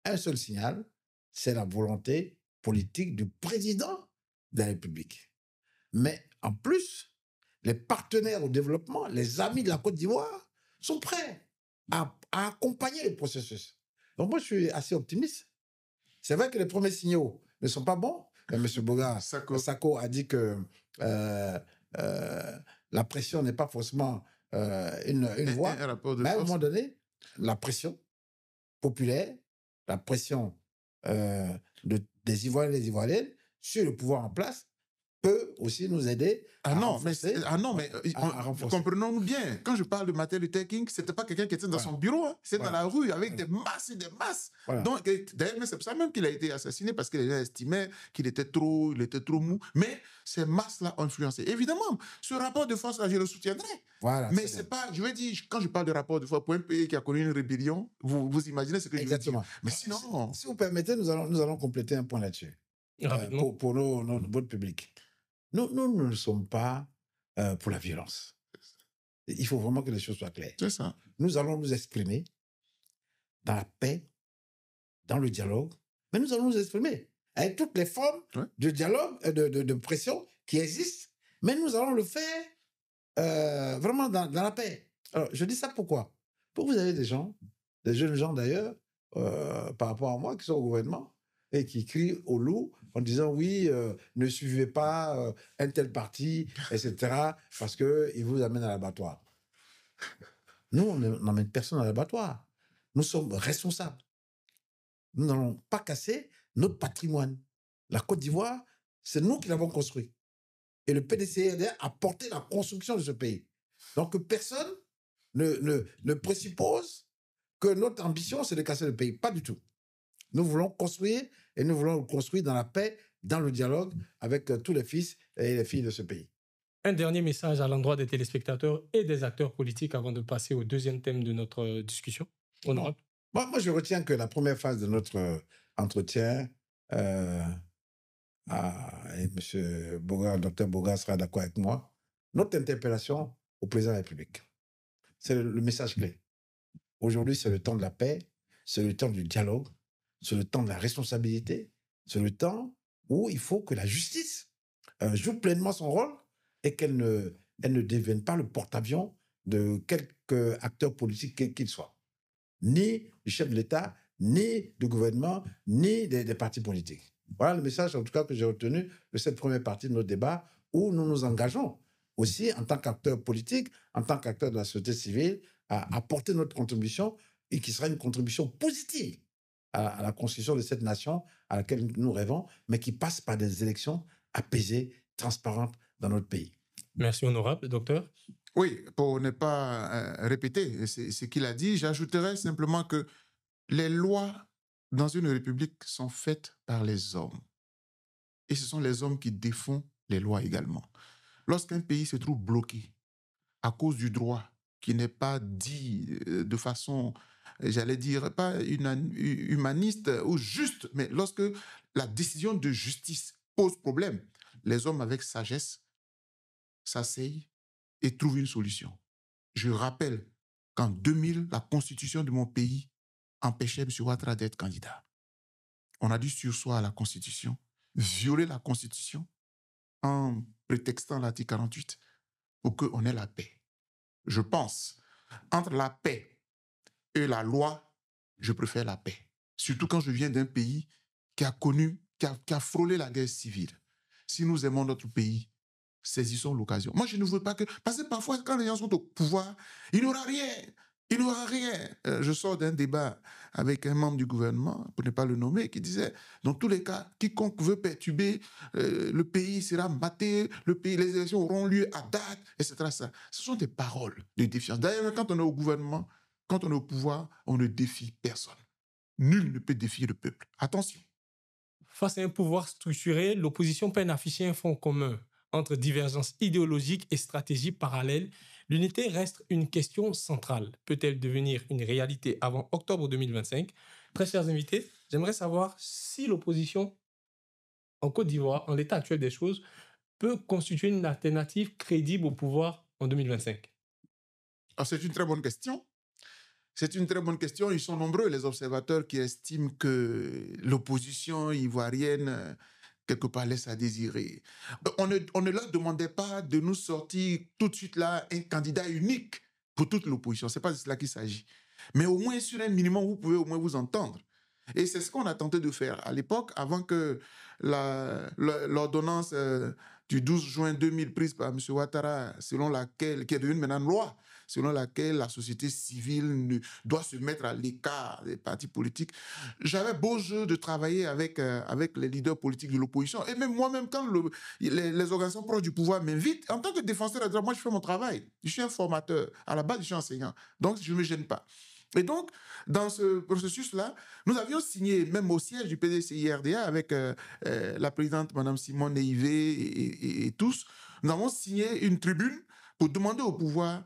C: un seul signal, c'est la volonté politique du président de la République. Mais en plus, les partenaires au développement, les amis de la Côte d'Ivoire, sont prêts à accompagner le processus. Donc moi, je suis assez optimiste. C'est vrai que les premiers signaux ne sont pas bons. M. Boga Sako a dit que la pression n'est pas forcément une voie. Mais à un moment donné, la pression populaire, la pression des Ivoiriens et des Ivoiriennes sur le pouvoir en place peut aussi nous aider à renforcer.
B: Comprenons-nous bien. Quand je parle de Martin Luther King, ce n'était pas quelqu'un qui était dans son bureau, hein. C'est dans la rue avec des masses et des masses. Donc, d'ailleurs, c'est pour ça même qu'il a été assassiné, parce qu'il estimait qu'il était trop mou. Mais ces masses-là ont influencé. Évidemment, ce rapport de force-là, je le soutiendrai. Mais c'est pas, je veux dire, quand je parle de rapport de force pour un pays qui a connu une rébellion, vous imaginez ce que je veux dire. Mais sinon...
C: Si vous permettez, nous allons compléter un point là-dessus. Pour votre public. Nous ne sommes pas pour la violence. Il faut vraiment que les choses soient claires.
B: C'est ça.
C: Nous allons nous exprimer dans la paix, dans le dialogue, mais nous allons nous exprimer avec toutes les formes de dialogue, de pression qui existent, mais nous allons le faire vraiment dans la paix. Alors, je dis ça pourquoi? Pour vous avez des gens, des jeunes gens d'ailleurs, par rapport à moi, qui sont au gouvernement, et qui crient au loup en disant oui, ne suivez pas un tel parti, etc., parce qu'il vous amène à l'abattoir. Nous, on n'emmène personne à l'abattoir. Nous sommes responsables. Nous n'allons pas casser notre patrimoine. La Côte d'Ivoire, c'est nous qui l'avons construit. Et le PDCRDA a porté la construction de ce pays. Donc, personne ne présuppose que notre ambition, c'est de casser le pays. Pas du tout. Nous voulons construire, et nous voulons le construire dans la paix, dans le dialogue avec tous les fils et les filles de ce pays.
A: Un dernier message à l'endroit des téléspectateurs et des acteurs politiques avant de passer au deuxième thème de notre discussion. Honorable.
C: Moi, je retiens que la première phase de notre entretien, et M. Boga, Dr Boga sera d'accord avec moi, notre interpellation au président de la République. C'est le message clé. Aujourd'hui, c'est le temps de la paix, c'est le temps du dialogue, c'est le temps de la responsabilité, c'est le temps où il faut que la justice joue pleinement son rôle et qu'elle ne devienne pas le porte-avions de quelque acteur politique qu'il soit. Ni du chef de l'État, ni du gouvernement, ni des partis politiques. Voilà le message, en tout cas, que j'ai retenu de cette première partie de notre débat, où nous nous engageons aussi en tant qu'acteurs politiques, en tant qu'acteurs de la société civile, à apporter notre contribution, et qui sera une contribution positive à la construction de cette nation à laquelle nous rêvons, mais qui passe par des élections apaisées, transparentes dans notre pays.
A: Merci, honorable. Docteur?
B: Oui, pour ne pas répéter ce qu'il a dit, j'ajouterais simplement que les lois dans une république sont faites par les hommes. Et ce sont les hommes qui défont les lois également. Lorsqu'un pays se trouve bloqué à cause du droit qui n'est pas dit de façon, j'allais dire, pas humaniste ou juste, mais lorsque la décision de justice pose problème, les hommes avec sagesse s'asseyent et trouvent une solution. Je rappelle qu'en 2000, la constitution de mon pays empêchait M. Ouattara d'être candidat. On a dû surseoir à la constitution, violer la constitution en prétextant l'article 48 pour qu'on ait la paix. Je pense, entre la paix et la loi, je préfère la paix. Surtout quand je viens d'un pays qui a connu, qui a frôlé la guerre civile. Si nous aimons notre pays, saisissons l'occasion. Moi, je ne veux pas que... Parce que parfois, quand les gens sont au pouvoir, il n'y aura rien. Il n'y aura rien. Je sors d'un débat avec un membre du gouvernement, pour ne pas le nommer, qui disait, dans tous les cas, quiconque veut perturber, le pays sera maté, les élections auront lieu à date, etc. Ce sont des paroles de défiance. D'ailleurs, quand on est au gouvernement, Quand on est au pouvoir, on ne défie personne. Nul ne peut défier le peuple. Attention.
A: Face à un pouvoir structuré, l'opposition peine à afficher un front commun. Entre divergences idéologiques et stratégies parallèles, l'unité reste une question centrale. Peut-elle devenir une réalité avant octobre 2025? Très chers invités, j'aimerais savoir si l'opposition en Côte d'Ivoire, en l'état actuel des choses, peut constituer une alternative crédible au pouvoir en 2025.
B: Alors, c'est une très bonne question. C'est une très bonne question. Ils sont nombreux, les observateurs, qui estiment que l'opposition ivoirienne, quelque part, laisse à désirer. On ne leur demandait pas de nous sortir tout de suite là un candidat unique pour toute l'opposition. Ce n'est pas de cela qu'il s'agit. Mais au moins, sur un minimum, vous pouvez au moins vous entendre. Et c'est ce qu'on a tenté de faire à l'époque, avant que l'ordonnance du 12 juin 2000 prise par M. Ouattara, selon laquelle, qui est devenue maintenant loi, selon laquelle la société civile doit se mettre à l'écart des partis politiques. J'avais beau jeu de travailler avec les leaders politiques de l'opposition. Et même moi-même, quand les organisations proches du pouvoir m'invitent, en tant que défenseur des droits, moi, je fais mon travail. Je suis un formateur. À la base, je suis enseignant. Donc, je ne me gêne pas. Et donc, dans ce processus-là, nous avions signé, même au siège du PDCI-RDA, avec la présidente, Mme Simone Neivé et tous, nous avons signé une tribune pour demander au pouvoir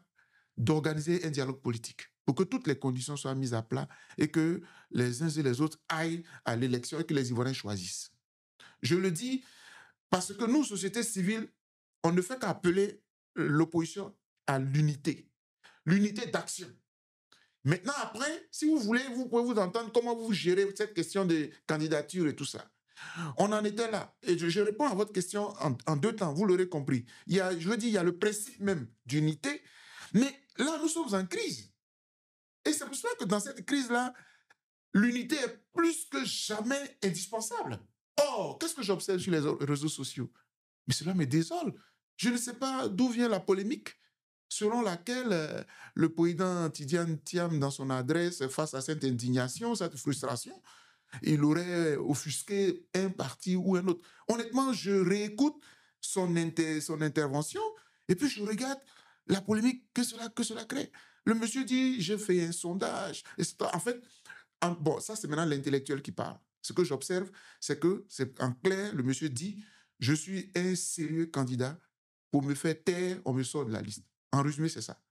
B: d'organiser un dialogue politique, pour que toutes les conditions soient mises à plat et que les uns et les autres aillent à l'élection et que les Ivoiriens choisissent. Je le dis parce que nous, société civile, on ne fait qu'appeler l'opposition à l'unité d'action. Maintenant, après, si vous voulez, vous pouvez vous entendre comment vous gérez cette question de candidature et tout ça. On en était là. Et je réponds à votre question en deux temps, vous l'aurez compris. Il y a le principe même d'unité, mais là, nous sommes en crise. Et c'est pour cela que dans cette crise-là, l'unité est plus que jamais indispensable. Or, qu'est-ce que j'observe sur les réseaux sociaux? Mais cela me désole. Je ne sais pas d'où vient la polémique selon laquelle le président Tidiane Thiam, dans son adresse, face à cette indignation, cette frustration, il aurait offusqué un parti ou un autre. Honnêtement, je réécoute son intervention et puis je regarde la polémique que cela crée. Le monsieur dit, j'ai fait un sondage. En fait, bon, ça c'est maintenant l'intellectuel qui parle. Ce que j'observe, c'est que, en clair, le monsieur dit, je suis un sérieux candidat. Pour me faire taire, on me sort de la liste. En résumé, c'est ça.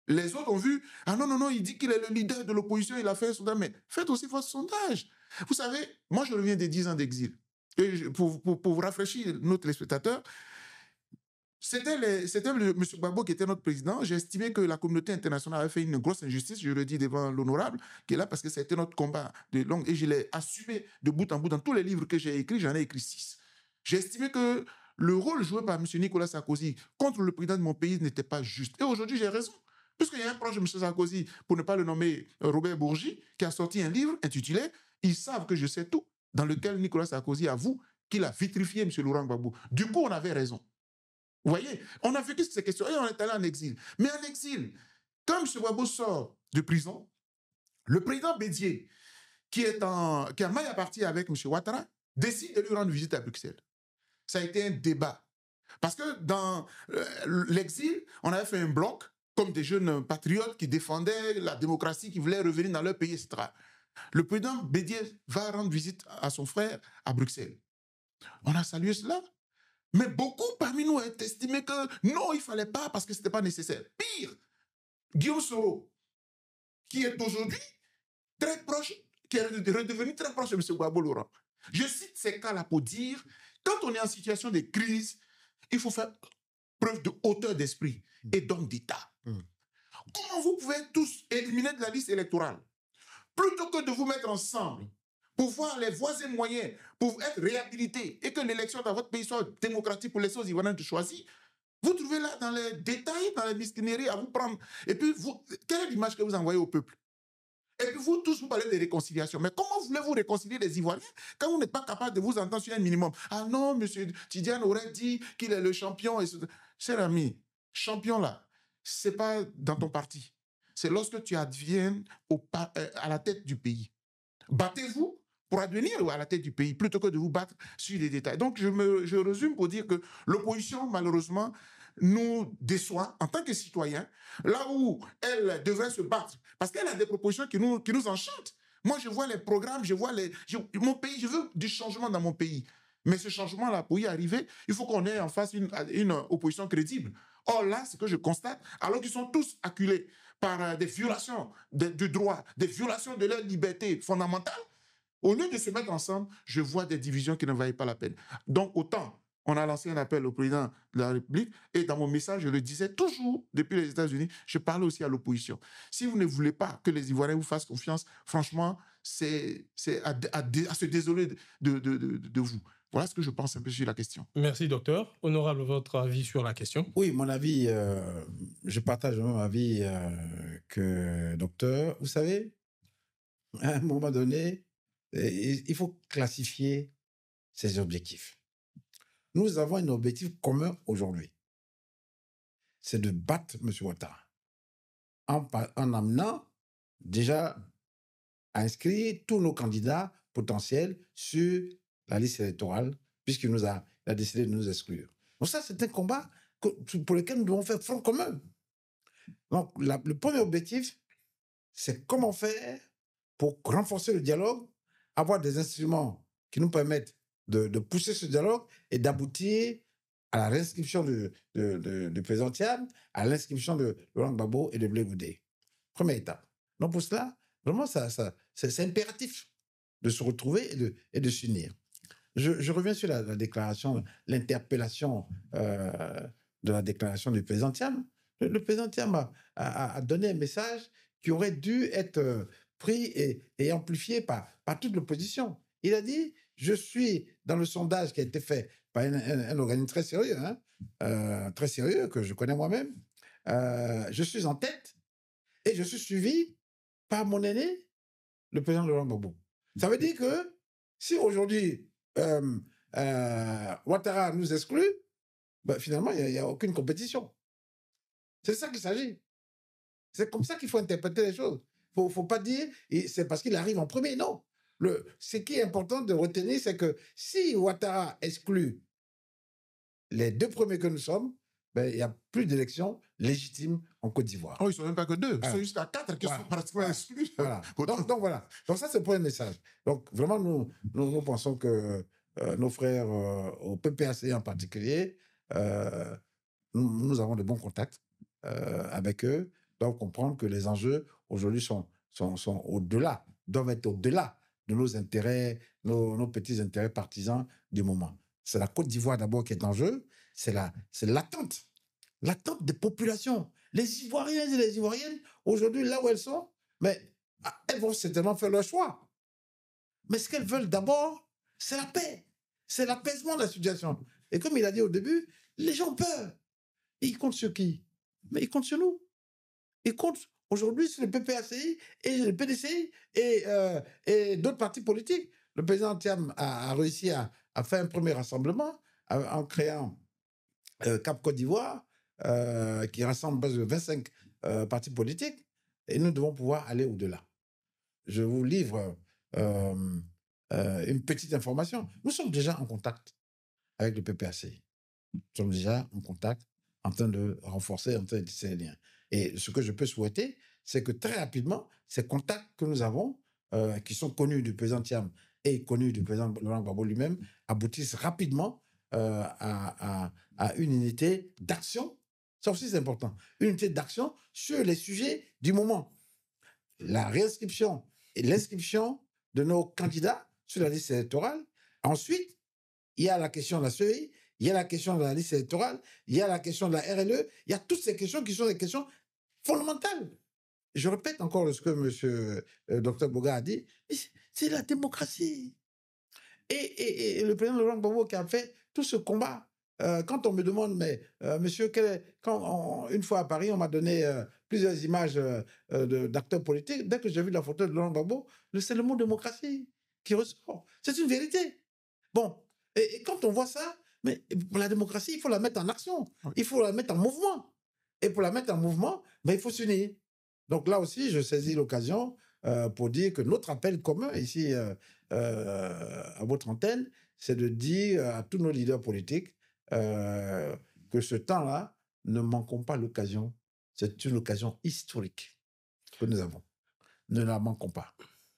B: Les autres ont vu, ah non, il dit qu'il est le leader de l'opposition, il a fait un sondage, mais faites aussi votre sondage. Vous savez, moi je reviens des 10 ans d'exil. Et pour vous rafraîchir, nos téléspectateurs, c'était M. Gbagbo qui était notre président. J'ai estimé que la communauté internationale avait fait une grosse injustice, je le dis devant l'honorable, qui est là parce que c'était notre combat de longue, et je l'ai assumé de bout en bout. Dans tous les livres que j'ai écrits, j'en ai écrit 6. J'ai estimé que le rôle joué par M. Nicolas Sarkozy contre le président de mon pays n'était pas juste. Et aujourd'hui, j'ai raison. Puisqu'il y a un proche de M. Sarkozy, pour ne pas le nommer, Robert Bourgi, qui a sorti un livre intitulé « Ils savent que je sais tout », dans lequel Nicolas Sarkozy avoue qu'il a vitrifié M. Laurent Gbagbo. Du coup, on avait raison. Vous voyez, on a vécu ces questions et on est allé en exil. Mais en exil, quand M. Gbagbo sort de prison, le président Bédié, qui a maille à partir avec M. Ouattara, décide de lui rendre visite à Bruxelles. Ça a été un débat. Parce que dans l'exil, on avait fait un bloc, comme des jeunes patriotes qui défendaient la démocratie, qui voulaient revenir dans leur pays, etc. Le président Bédié va rendre visite à son frère à Bruxelles. On a salué cela. Mais beaucoup parmi nous ont estimé que non, il ne fallait pas parce que ce n'était pas nécessaire. Pire, Guillaume Soro, qui est aujourd'hui très proche, qui est redevenu très proche de M. Gbagbo Laurent. Je cite ces cas-là pour dire, quand on est en situation de crise, il faut faire preuve de hauteur d'esprit et d'homme d'État. Comment vous pouvez tous éliminer de la liste électorale plutôt que de vous mettre ensemble pour voir les voies et moyens pour être réhabilités et que l'élection dans votre pays soit démocratique pour laisser aux Ivoiriens de choisir? Vous trouvez là dans les détails, dans les mesquineries à vous prendre. Et puis, quelle est l'image que vous envoyez au peuple? Et puis vous tous, vous parlez de réconciliation. Mais comment voulez-vous réconcilier les Ivoiriens quand vous n'êtes pas capable de vous entendre sur un minimum? Ah non, M. Tidiane aurait dit qu'il est le champion. Cher ami, champion là, ce n'est pas dans ton parti. C'est lorsque tu adviennes à la tête du pays. Battez-vous pour advenir à la tête du pays, plutôt que de vous battre sur les détails. Donc je résume pour dire que l'opposition, malheureusement, nous déçoit en tant que citoyens, là où elle devrait se battre, parce qu'elle a des propositions qui nous enchantent. Moi, je vois les programmes, mon pays, je veux du changement dans mon pays. Mais ce changement-là, pour y arriver, il faut qu'on ait en face une opposition crédible. Or là, ce que je constate, alors qu'ils sont tous acculés par des violations du droit, des violations de leur liberté fondamentale, au lieu de se mettre ensemble, je vois des divisions qui ne valent pas la peine. Donc, autant, on a lancé un appel au président de la République, et dans mon message, je le disais toujours, depuis les États-Unis, je parlais aussi à l'opposition. Si vous ne voulez pas que les Ivoiriens vous fassent confiance, franchement, c'est à se désoler de vous. Voilà ce que je pense un peu sur la question.
A: Merci, docteur. Honorable, votre avis sur la question?
C: Oui, mon avis, je partage le même avis que docteur. Vous savez, à un moment donné, il faut classifier ces objectifs. Nous avons un objectif commun aujourd'hui. C'est de battre M. Ouattara en amenant déjà à inscrire tous nos candidats potentiels sur la liste électorale, puisqu'il a décidé de nous exclure. Donc ça, c'est un combat pour lequel nous devons faire front commun. Donc le premier objectif, c'est comment faire pour renforcer le dialogue, avoir des instruments qui nous permettent de pousser ce dialogue et d'aboutir à la réinscription du président Thiam, à l'inscription de Laurent Gbagbo et de Blé Goudé. Première étape. Donc pour cela, vraiment, c'est impératif de se retrouver et de s'unir. Je reviens sur la déclaration, l'interpellation de la déclaration du président Thiam. Le président Thiam a donné un message qui aurait dû être pris et amplifié par toute l'opposition. Il a dit, je suis dans le sondage qui a été fait par un organisme très sérieux, très sérieux, que je connais moi-même, je suis en tête et je suis suivi par mon aîné, le président Laurent Gbagbo. Ça veut dire que si aujourd'hui Ouattara nous exclut, ben finalement, il n'y a aucune compétition. C'est ça qu'il s'agit. C'est comme ça qu'il faut interpréter les choses. Il ne faut pas dire c'est parce qu'il arrive en premier. Non. Ce qui est important de retenir, c'est que si Ouattara exclut les deux premiers que nous sommes, ben, il n'y a plus d'élections légitimes en Côte d'Ivoire.
B: Oh, ils ne sont même pas que deux. Ils sont jusqu'à 4 qui sont pratiquement exclus.
C: Voilà. Donc voilà. Donc ça, c'est le premier message. Donc vraiment, nous pensons que nos frères au PPAC en particulier, nous avons de bons contacts avec eux, doivent comprendre que les enjeux aujourd'hui sont au-delà, doivent être au-delà de nos intérêts, nos petits intérêts partisans du moment. C'est la Côte d'Ivoire d'abord qui est en jeu, c'est l'attente des populations. Les Ivoiriens et les Ivoiriennes, aujourd'hui, là où elles sont, mais elles vont certainement faire leur choix. Mais ce qu'elles veulent d'abord, c'est la paix. C'est l'apaisement de la situation. Et comme il a dit au début, les gens ont peur. Et ils comptent sur qui? Mais ils comptent sur nous. Ils comptent aujourd'hui sur le PPACI et le PDCI et d'autres partis politiques. Le président Thiam a réussi à faire un premier rassemblement en créant Cap Côte d'Ivoire, qui rassemble base de 25 partis politiques, et nous devons pouvoir aller au-delà. Je vous livre une petite information. Nous sommes déjà en contact avec le PPACI. Nous sommes déjà en contact, en train de renforcer, en train de tisser les liens. Et ce que je peux souhaiter, c'est que très rapidement, ces contacts que nous avons, qui sont connus du président Thiam et connus du président Laurent Gbagbo lui-même, aboutissent rapidement à une unité d'action. Ça aussi, c'est important. Une unité d'action sur les sujets du moment. La réinscription et l'inscription de nos candidats sur la liste électorale. Ensuite, il y a la question de la CEI, il y a la question de la liste électorale, il y a la question de la RLE, il y a toutes ces questions qui sont des questions fondamentales. Je répète encore ce que M. Dr Boga a dit, c'est la démocratie. Et le président Laurent Gbagbo qui a fait tout ce combat. Quand on me demande, mais monsieur, une fois à Paris, on m'a donné plusieurs images d'acteurs politiques, dès que j'ai vu la photo de Laurent Gbagbo, c'est le mot démocratie qui ressort. C'est une vérité. Bon, et quand on voit ça, mais pour la démocratie, il faut la mettre en action, il faut la mettre en mouvement. Et pour la mettre en mouvement, il faut s'unir. Donc là aussi, je saisis l'occasion pour dire que notre appel commun ici à votre antenne, c'est de dire à tous nos leaders politiques que ce temps-là ne manquons pas l'occasion. C'est une occasion historique que nous avons. Ne la manquons pas.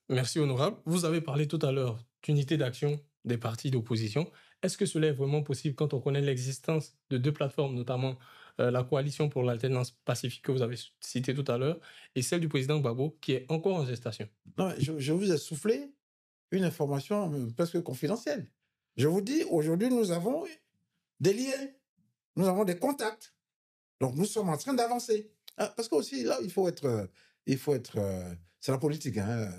A: Merci, honorable. Vous avez parlé tout à l'heure d'unité d'action des partis d'opposition. Est-ce que cela est vraiment possible quand on connaît l'existence de deux plateformes, notamment la coalition pour l'alternance pacifique que vous avez citée tout à l'heure et celle du président Gbagbo qui est encore en gestation?
C: Non, je vous ai soufflé une information presque confidentielle. Je vous dis, aujourd'hui, nous avons des liens, nous avons des contacts. Donc, nous sommes en train d'avancer. Parce que aussi, là, il faut être, c'est la politique, hein,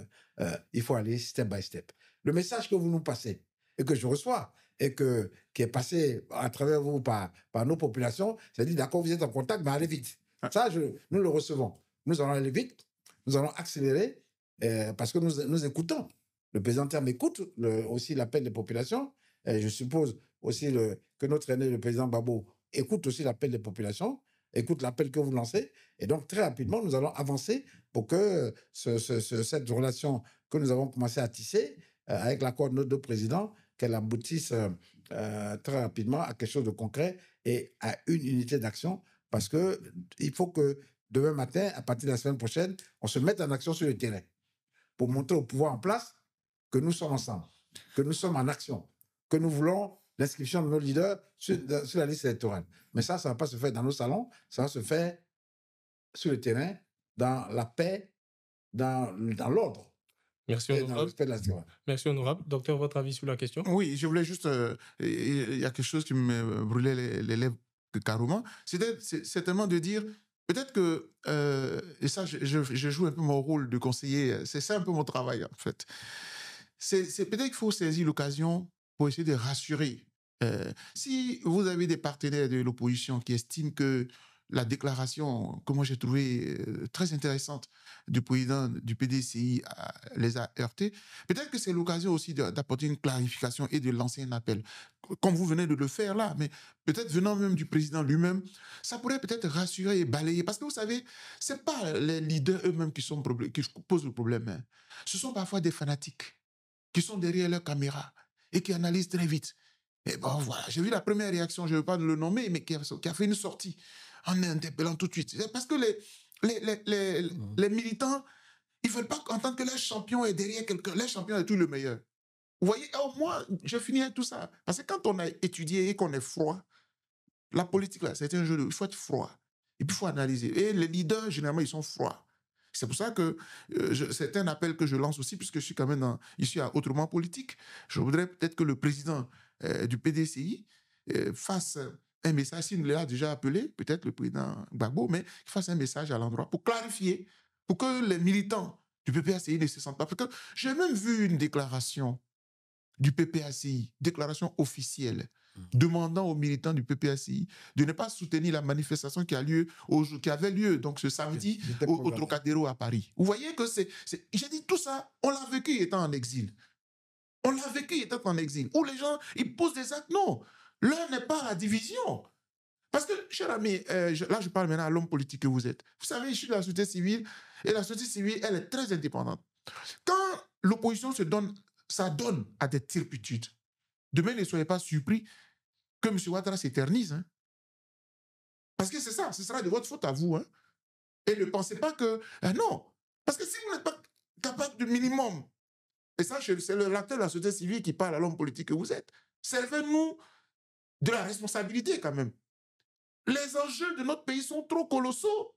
C: il faut aller step by step. Le message que vous nous passez et que je reçois et qui est passé à travers vous par nos populations, c'est-à-dire, d'accord, vous êtes en contact, mais allez vite. Ça, nous le recevons. Nous allons aller vite, nous allons accélérer parce que nous écoutons. Le président Terme écoute aussi l'appel des populations. Et je suppose aussi que notre aîné, le président Gbagbo, écoute aussi l'appel des populations, écoute l'appel que vous lancez. Et donc, très rapidement, nous allons avancer pour que cette relation que nous avons commencé à tisser avec l'accord de nos deux présidents, qu'elle aboutisse très rapidement à quelque chose de concret et à une unité d'action. Parce qu'il faut que demain matin, à partir de la semaine prochaine, on se mette en action sur le terrain pour montrer au pouvoir en place que nous sommes ensemble, que nous sommes en action, que nous voulons l'inscription de nos leaders sur la liste électorale. Mais ça ne va pas se faire dans nos salons, ça va se faire sur le terrain, dans la paix, dans l'ordre.
A: Merci, honorable. Merci, honorable. Docteur, votre avis sur la question?
B: Oui, je voulais juste... il y a quelque chose qui me brûlait les lèvres carrément. C'est certainement de dire... Peut-être que... et ça, je joue un peu mon rôle de conseiller. C'est ça un peu mon travail, en fait. C'est peut-être qu'il faut saisir l'occasion pour essayer de rassurer. Si vous avez des partenaires de l'opposition qui estiment que la déclaration, que moi j'ai trouvée très intéressante, du président du PDCI les a heurtés, peut-être que c'est l'occasion aussi d'apporter une clarification et de lancer un appel, comme vous venez de le faire là, mais peut-être venant même du président lui-même, ça pourrait peut-être rassurer et balayer, parce que vous savez, c'est pas les leaders eux-mêmes qui posent le problème, hein. Ce sont parfois des fanatiques qui sont derrière leur caméra et qui analysent très vite. Et bon, voilà, j'ai vu la première réaction, je ne veux pas le nommer, mais qui a fait une sortie en interpellant tout de suite. C'est parce que les militants, ils ne veulent pas entendre que leur champion est derrière quelqu'un. Leur champion est tout le meilleur. Vous voyez, moi, je finis avec tout ça. Parce que quand on a étudié et qu'on est froid, la politique, là, c'est un jeu il faut être froid. Et puis, il faut analyser. Et les leaders, généralement, ils sont froids. C'est pour ça que c'est un appel que je lance aussi, puisque je suis quand même ici à Autrement Politique. Je voudrais peut-être que le président du PDCI fasse un message, s'il l'a déjà appelé, peut-être le président Gbagbo, mais qu'il fasse un message à l'endroit pour clarifier, pour que les militants du PPACI ne se sentent pas. Parce que j'ai même vu une déclaration du PPACI, déclaration officielle, demandant aux militants du PPACI de ne pas soutenir la manifestation qui avait lieu donc ce samedi au Trocadéro à Paris. Vous voyez que j'ai dit tout ça, on l'a vécu étant en exil. On l'a vécu étant en exil. Où les gens, ils posent des actes. Non, l'heure n'est pas à la division. Parce que, cher ami, là je parle maintenant à l'homme politique que vous êtes. Vous savez, je suis de la société civile, et la société civile, elle est très indépendante. Quand l'opposition ça donne à des turpitudes. Demain, ne soyez pas surpris que M. Ouattara s'éternise. Hein. Parce que c'est ça, ce sera de votre faute à vous. Hein. Et ne pensez pas que... non, parce que si vous n'êtes pas capable du minimum, et ça, c'est le l'acteur de la société civile qui parle à l'homme politique que vous êtes, servez-nous de la responsabilité quand même. Les enjeux de notre pays sont trop colossaux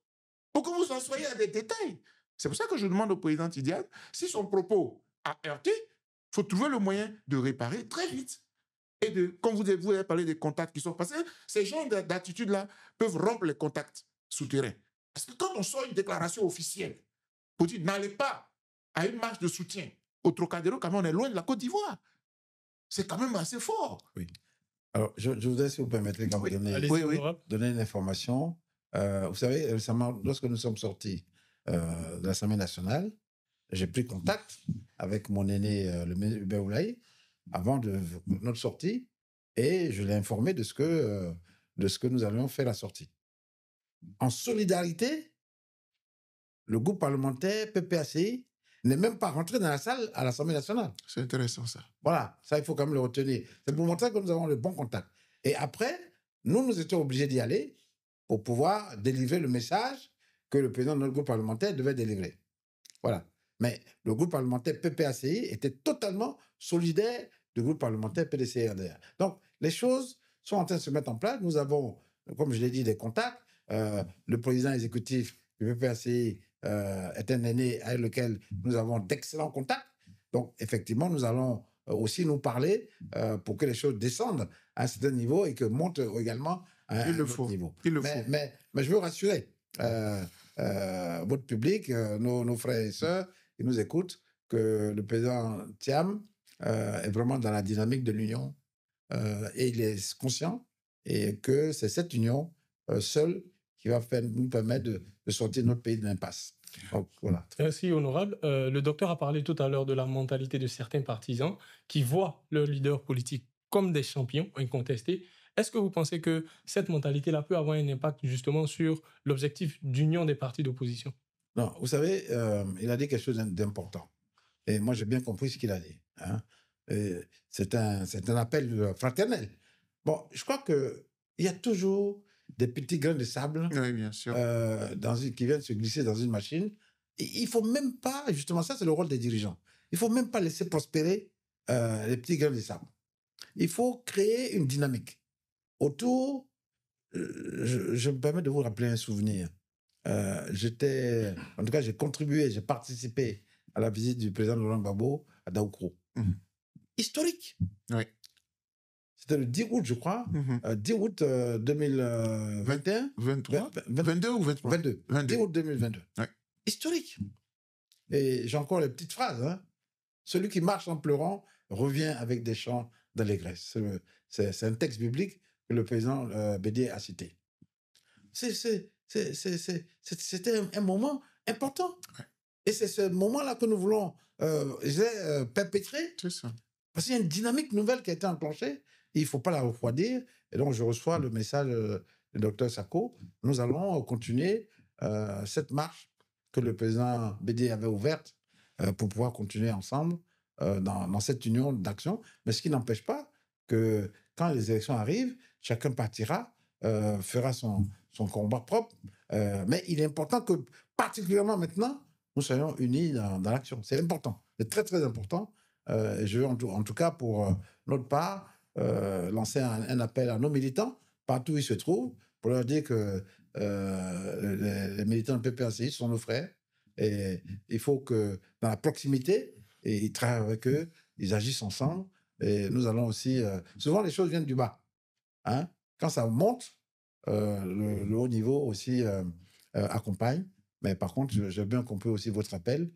B: pour que vous en soyez à des détails. C'est pour ça que je demande au président Tidiane, si son propos a heurté, il faut trouver le moyen de réparer très vite. Et comme vous avez parlé des contacts qui sont passés, ces genres d'attitudes-là peuvent rompre les contacts souterrains. Parce que quand on sort une déclaration officielle pour dire n'allez pas à une marche de soutien au Trocadéro, quand même on est loin de la Côte d'Ivoire, c'est quand même assez fort.
C: Oui. Alors, je voudrais, si vous permettez, quand vous donner une information. Vous savez, récemment, lorsque nous sommes sortis de l'Assemblée nationale, j'ai pris contact avec mon aîné, le ministre Hubert Oulaye, avant notre sortie, et je l'ai informé de ce que nous allions faire la sortie. En solidarité, le groupe parlementaire PPACI n'est même pas rentré dans la salle à l'Assemblée nationale.
B: C'est intéressant, ça.
C: Voilà, ça, il faut quand même le retenir. C'est pour montrer que nous avons le bon contact. Et après, nous étions obligés d'y aller pour pouvoir délivrer le message que le président de notre groupe parlementaire devait délivrer. Voilà. Mais le groupe parlementaire PPACI était totalement solidaire du groupe parlementaire PDC-RDR. Donc, les choses sont en train de se mettre en place. Nous avons, comme je l'ai dit, des contacts. Le président exécutif du PPACI est un aîné avec lequel nous avons d'excellents contacts. Donc, effectivement, nous allons aussi nous parler pour que les choses descendent à un certain niveau et que montent également à un autre niveau. Mais je veux rassurer votre public, nos frères et sœurs qui nous écoutent, que le président Thiam est vraiment dans la dynamique de l'union et il est conscient et que c'est cette union seule qui va nous permettre de sortir notre pays de l'impasse. Donc, voilà.
A: Merci, honorable. Le docteur a parlé tout à l'heure de la mentalité de certains partisans qui voient leurs leaders politiques comme des champions incontestés. Est-ce que vous pensez que cette mentalité-là peut avoir un impact justement sur l'objectif d'union des partis d'opposition?
C: Non, vous savez, il a dit quelque chose d'important. Et moi, j'ai bien compris ce qu'il a dit. Hein. C'est un appel fraternel. Bon, je crois qu'il y a toujours des petits grains de sable
B: oui, bien sûr.
C: Qui viennent se glisser dans une machine. Et il ne faut même pas, justement, ça c'est le rôle des dirigeants, il ne faut même pas laisser prospérer les petits grains de sable. Il faut créer une dynamique. Autour, je me permets de vous rappeler un souvenir. En tout cas, j'ai contribué, j'ai participé à la visite du président Laurent Gbagbo à Daoukro. Historique.
B: Oui.
C: C'était le 10 août, je crois. 10 août 2021.
B: 22 ou 23
C: 22. 10 août 2022.
B: Oui.
C: Historique. Et j'ai encore les petites phrases. Hein. Celui qui marche en pleurant revient avec des chants d'allégresse. C'est un texte biblique que le président Bédié a cité. C'était un moment important.
B: Ouais.
C: Et c'est ce moment-là que nous voulons perpétrer.
B: C'est ça.
C: Parce qu'il y a une dynamique nouvelle qui a été enclenchée. Il ne faut pas la refroidir. Et donc, je reçois le message du docteur Sako. Nous allons continuer cette marche que le président Bédié avait ouverte pour pouvoir continuer ensemble dans cette union d'action. Mais ce qui n'empêche pas que quand les élections arrivent, chacun partira, fera son combat propre. Mais il est important que, particulièrement maintenant, nous soyons unis dans l'action. C'est important. C'est très, très important. Je veux en tout cas, pour notre part, lancer un appel à nos militants, partout où ils se trouvent, pour leur dire que les militants de PPACI sont nos frères. Et il faut que, dans la proximité, ils travaillent avec eux, ils agissent ensemble. Et nous allons aussi... souvent, les choses viennent du bas. Hein? Quand ça monte, le haut niveau aussi accompagne. Mais par contre, j'ai bien compris aussi votre appel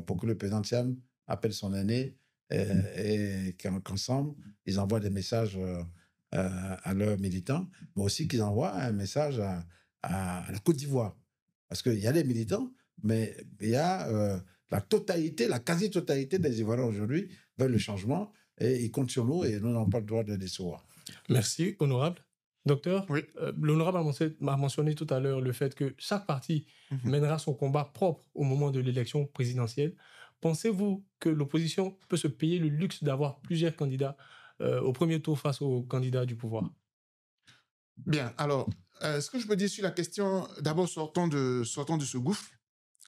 C: pour que le président Thiam appelle son aîné et qu'ensemble, ils envoient des messages à leurs militants, mais aussi qu'ils envoient un message à la Côte d'Ivoire. Parce qu'il y a des militants, mais il y a la quasi-totalité des Ivoiriens aujourd'hui veulent le changement et ils comptent sur nous et nous n'avons pas le droit de les décevoir.
A: Merci, honorable. Docteur,
B: oui.
A: L'honorable a mentionné tout à l'heure le fait que chaque parti mènera son combat propre au moment de l'élection présidentielle. Pensez-vous que l'opposition peut se payer le luxe d'avoir plusieurs candidats au premier tour face aux candidats du pouvoir?
B: Bien, alors, ce que je peux dire sur la question, d'abord, sortons de ce gouffre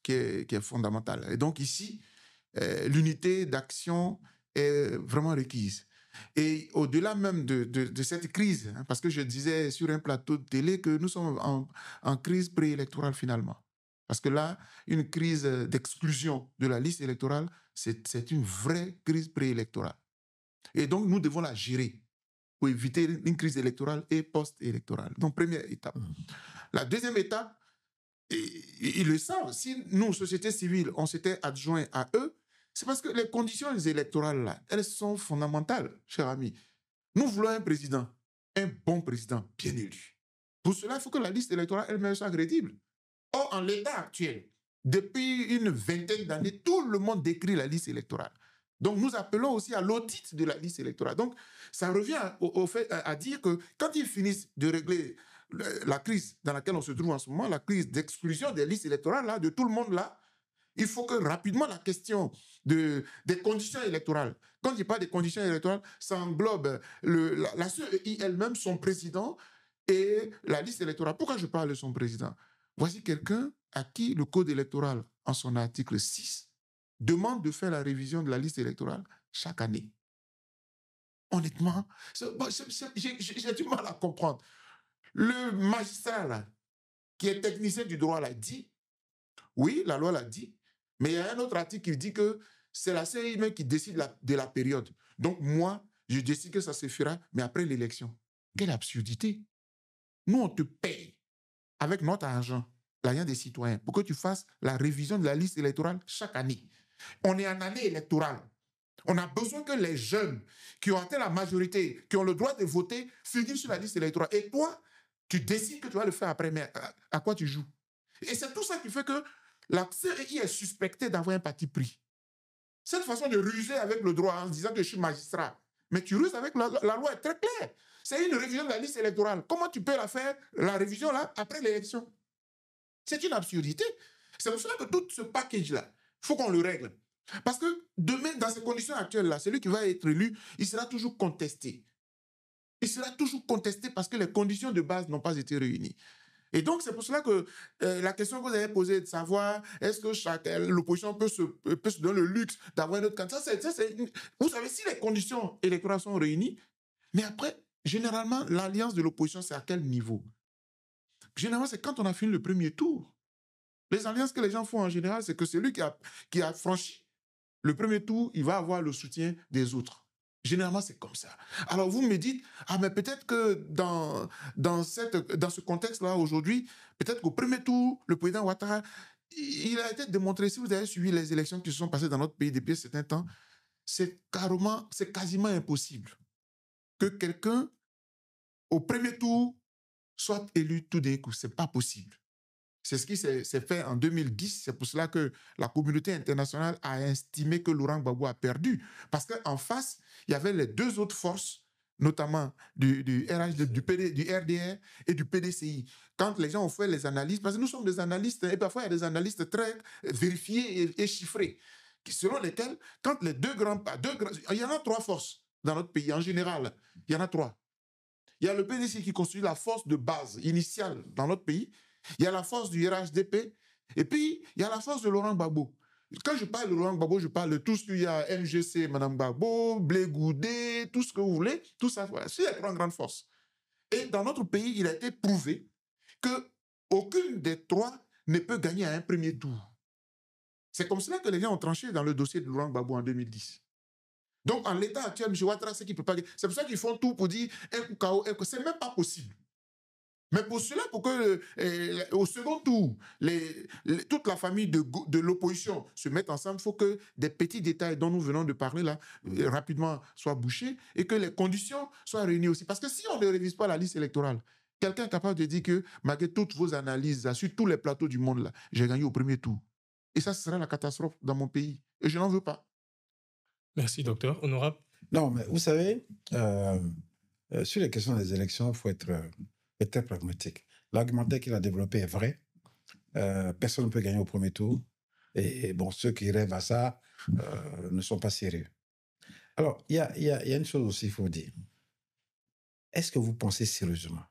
B: qui est fondamental. Et donc ici, l'unité d'action est vraiment requise. Et au-delà même de cette crise, hein, parce que je disais sur un plateau de télé que nous sommes en crise préélectorale finalement. Parce que là, une crise d'exclusion de la liste électorale, c'est une vraie crise préélectorale. Et donc, nous devons la gérer pour éviter une crise électorale et post-électorale. Donc, première étape. La deuxième étape, ils le savent, si nous, société civile, on s'était adjoint à eux, c'est parce que les conditions électorales, là, elles sont fondamentales, chers amis. Nous voulons un président, un bon président, bien élu. Pour cela, il faut que la liste électorale elle-même soit crédible. Or, en l'état actuel, depuis une vingtaine d'années, tout le monde décrit la liste électorale. Donc, nous appelons aussi à l'audit de la liste électorale. Donc, ça revient au fait à dire que quand ils finissent de régler la crise dans laquelle on se trouve en ce moment, la crise d'exclusion des listes électorales, là, de tout le monde là, il faut que rapidement la question des conditions électorales, quand je parle des conditions électorales, ça englobe la CEI elle-même, son président, et la liste électorale. Pourquoi je parle de son président? Voici quelqu'un à qui le code électoral, en son article 6, demande de faire la révision de la liste électorale chaque année. Honnêtement, j'ai du mal à comprendre. Le magistrat, là, qui est technicien du droit, l'a dit. Oui, la loi l'a dit. Mais il y a un autre article qui dit que c'est la CEI qui décide de la période. Donc, moi, je décide que ça se fera, mais après l'élection. Quelle absurdité! Nous, on te paye avec notre argent, l'argent des citoyens, pour que tu fasses la révision de la liste électorale chaque année. On est en année électorale. On a besoin que les jeunes qui ont atteint la majorité, qui ont le droit de voter, figurent sur la liste électorale. Et toi, tu décides que tu vas le faire après, mais à quoi tu joues? Et c'est tout ça qui fait que la CEI est suspectée d'avoir un parti pris. Cette façon de ruser avec le droit en disant que je suis magistrat, mais tu ruses avec la loi est très claire. C'est une révision de la liste électorale. Comment tu peux la faire, la révision là, après l'élection? C'est une absurdité. C'est pour cela que tout ce package-là, il faut qu'on le règle. Parce que demain, dans ces conditions actuelles-là, celui qui va être élu, il sera toujours contesté. Il sera toujours contesté parce que les conditions de base n'ont pas été réunies. Et donc, c'est pour cela que la question que vous avez posée de savoir est-ce que l'opposition peut se donner le luxe d'avoir un autre candidat, vous savez, si les conditions électorales sont réunies, mais après, généralement, l'alliance de l'opposition, c'est à quel niveau? Généralement, c'est quand on a fini le premier tour. Les alliances que les gens font en général, c'est que celui qui a franchi le premier tour, il va avoir le soutien des autres. Généralement, c'est comme ça. Alors, vous me dites, ah, mais peut-être que dans ce contexte-là, aujourd'hui, peut-être qu'au premier tour, le président Ouattara, il a été démontré, si vous avez suivi les élections qui se sont passées dans notre pays depuis un certain temps, c'est quasiment impossible que quelqu'un, au premier tour, soit élu tout d'un coup. C'est pas possible. C'est ce qui s'est fait en 2010. C'est pour cela que la communauté internationale a estimé que Laurent Gbagbo a perdu. Parce qu'en face, il y avait les deux autres forces, notamment du RDR et du PDCI. Quand les gens ont fait les analyses, parce que nous sommes des analystes, et parfois il y a des analystes très vérifiés et chiffrés, selon lesquels, quand les il y en a trois forces dans notre pays, en général, il y en a trois. Il y a le PDCI qui constitue la force de base initiale dans notre pays. Il y a la force du RHDP, et puis il y a la force de Laurent Gbagbo. Quand je parle de Laurent Gbagbo, je parle de tout ce qu'il y a, MGC, Mme Gbagbo, Blé Goudé, tout ce que vous voulez, tout ça, voilà. C'est les trois grandes forces. Et dans notre pays, il a été prouvé qu'aucune des trois ne peut gagner à un premier tour. C'est comme cela que les gens ont tranché dans le dossier de Laurent Gbagbo en 2010. Donc, en l'état actuel, M. Ouattara, c'est qu'il ne peut pas gagner. C'est pour ça qu'ils font tout pour dire un coup KO, un coup. C'est même pas possible. Mais pour cela, pour que au second tour, toute la famille de l'opposition se mette ensemble, il faut que des petits détails dont nous venons de parler là, rapidement soient bouchés et que les conditions soient réunies aussi. Parce que si on ne révise pas la liste électorale, quelqu'un est capable de dire que malgré toutes vos analyses sur tous les plateaux du monde là, j'ai gagné au premier tour. Et ça, ce sera la catastrophe dans mon pays. Et je n'en veux pas.
A: Merci, docteur. Honorable.
C: Non, mais vous savez, sur les questions des élections, il faut être très pragmatique. L'argumentaire qu'il a développé est vrai. Personne ne peut gagner au premier tour. Et bon, ceux qui rêvent à ça ne sont pas sérieux. Alors, il y a une chose aussi, il faut dire. Est-ce que vous pensez sérieusement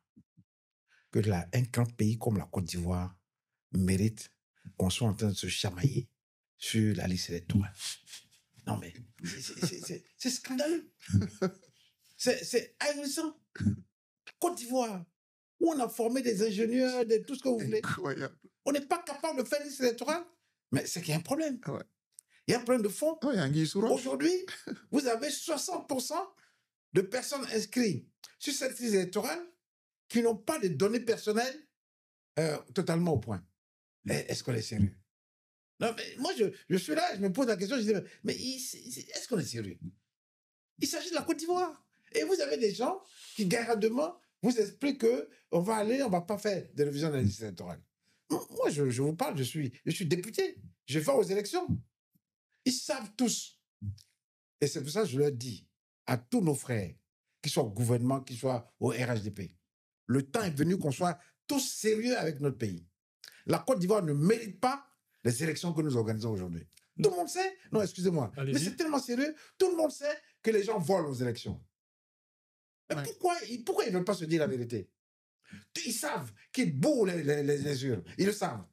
C: que un grand pays comme la Côte d'Ivoire mérite qu'on soit en train de se chamailler sur la liste électorale? Non, mais c'est scandaleux. C'est ahurissant. Côte d'Ivoire, où on a formé des ingénieurs, tout ce que vous voulez.
B: Incroyable.
C: On n'est pas capable de faire une liste électorale. Mais c'est qu'il y a un problème.
B: Ouais.
C: Il y a un problème de fond.
B: Oh, il y a un Guy Souroche.
C: Aujourd'hui, vous avez 60% de personnes inscrites sur cette liste électorale qui n'ont pas de données personnelles totalement au point. Est-ce qu'on est sérieux? Non, mais moi, je suis là, je me pose la question, je dis, mais est-ce qu'on est sérieux? Il s'agit de la Côte d'Ivoire. Et vous avez des gens qui, gardement, vous expliquent qu'on va aller, on ne va pas faire de révision de la liste électorale. Moi, je vous parle, je suis député. Je vais aux élections. Ils savent tous. Et c'est pour ça que je leur dis à tous nos frères, qu'ils soient au gouvernement, qu'ils soient au RHDP, le temps est venu qu'on soit tous sérieux avec notre pays. La Côte d'Ivoire ne mérite pas les élections que nous organisons aujourd'hui. Tout le monde sait. Non, excusez-moi. Mais c'est tellement sérieux. Tout le monde sait que les gens volent aux élections. Mais pourquoi ils ne veulent pas se dire la vérité? Ils savent qu'ils bourrent les urnes. Ils le savent.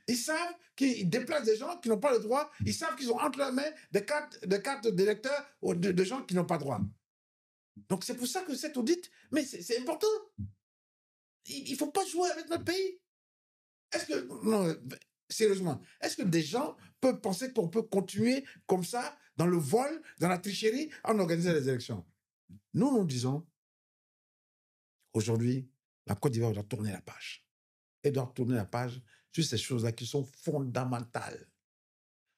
C: Ils savent qu'ils déplacent des gens qui n'ont pas le droit. Ils savent qu'ils ont entre leurs mains des cartes d'électeurs ou de gens qui n'ont pas droit. Donc c'est pour ça que cet audit, mais c'est important. Il ne faut pas jouer avec notre pays. Est-ce que, non, sérieusement, est-ce que des gens peuvent penser qu'on peut continuer comme ça, dans le vol, dans la tricherie, en organisant les élections? Nous disons, aujourd'hui, la Côte d'Ivoire doit tourner la page. Elle doit tourner la page sur ces choses-là qui sont fondamentales.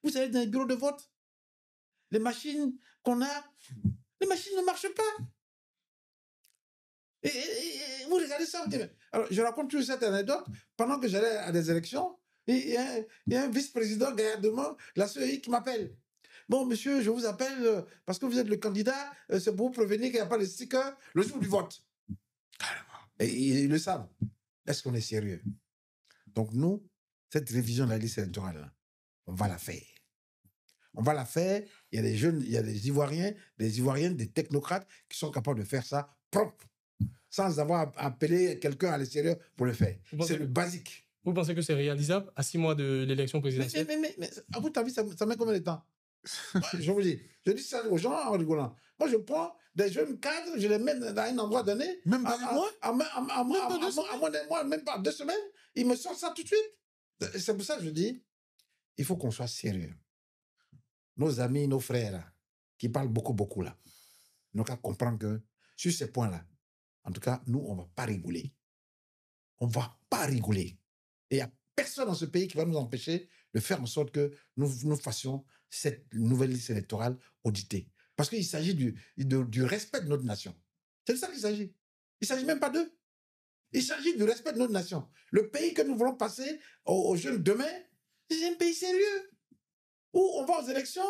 C: Vous savez, dans les bureaux de vote, les machines qu'on a, les machines ne marchent pas. Et vous regardez ça, vous dites, alors je raconte toujours cette anecdote, pendant que j'allais à des élections, il y a un vice-président gaillardement, la CEI qui m'appelle. Bon, monsieur, je vous appelle parce que vous êtes le candidat, c'est pour vous prévenir qu'il n'y a pas de sticker le jour du vote. Et ils le savent. Est-ce qu'on est sérieux? Donc nous, cette révision de la liste électorale, on va la faire. On va la faire. Il y a des jeunes, il y a des Ivoiriens, des Ivoiriennes, des technocrates qui sont capables de faire ça propre, sans avoir appelé quelqu'un à l'extérieur pour le faire. C'est le basique.
A: Vous pensez que c'est réalisable à 6 mois de l'élection présidentielle?
C: Mais à votre avis, ça met combien de temps? Je vous dis, je dis ça aux gens en rigolant. Moi, je prends des jeunes cadres, je les mets dans un endroit donné.
B: Même pas un mois?
C: À moins d'un mois, même pas 2 semaines, ils me sortent ça tout de suite. C'est pour ça que je dis, il faut qu'on soit sérieux. Nos amis, nos frères, là, qui parlent beaucoup, là, nous qu'à comprendre que sur ces points-là, en tout cas, nous, on ne va pas rigoler. On ne va pas rigoler. Et il n'y a personne dans ce pays qui va nous empêcher de faire en sorte que nous fassions cette nouvelle liste électorale auditée. Parce qu'il s'agit du respect de notre nation. C'est de ça qu'il s'agit. Il ne s'agit même pas d'eux. Il s'agit du respect de notre nation. Le pays que nous voulons passer aux jeunes demain, c'est un pays sérieux, où on va aux élections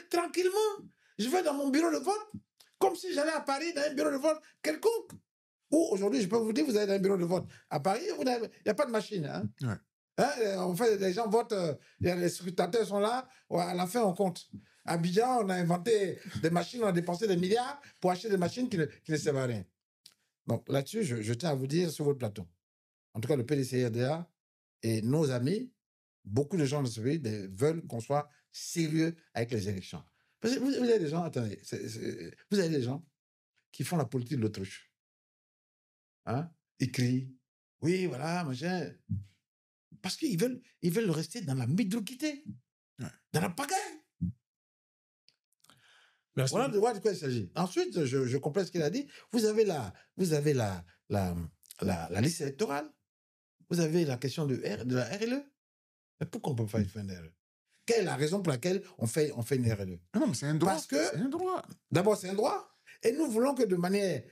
C: tranquillement. Je vais dans mon bureau de vote, comme si j'allais à Paris dans un bureau de vote quelconque. Ou aujourd'hui, je peux vous dire, vous allez dans un bureau de vote. À Paris, il n'y a pas de machine. Hein?
B: Ouais.
C: Hein? En fait, les gens votent, les scrutateurs sont là, à la fin, on compte. À Abidjan, on a inventé des machines, on a dépensé des milliards pour acheter des machines qui ne servent à rien. Donc là-dessus, je tiens à vous dire sur votre plateau. En tout cas, le PDC-RDA et nos amis, beaucoup de gens de ce pays veulent qu'on soit sérieux avec les élections. Parce que vous avez des gens, attendez, vous avez des gens qui font la politique de l'autruche. Hein? Ils crient, oui, voilà, machin. Parce qu'ils veulent rester dans la médiocrité, dans la pagaille.
A: Merci.
C: Voilà de quoi il s'agit. Ensuite, je complète ce qu'il a dit. Vous avez la liste électorale. Vous avez la question de la RLE. Mais pourquoi on ne peut pas faire une RLE? Quelle est la raison pour laquelle on fait une RLE?
B: Non, mais c'est un droit.
C: Parce que,
B: c'est un droit.
C: D'abord, c'est un droit. Et nous voulons que de manière,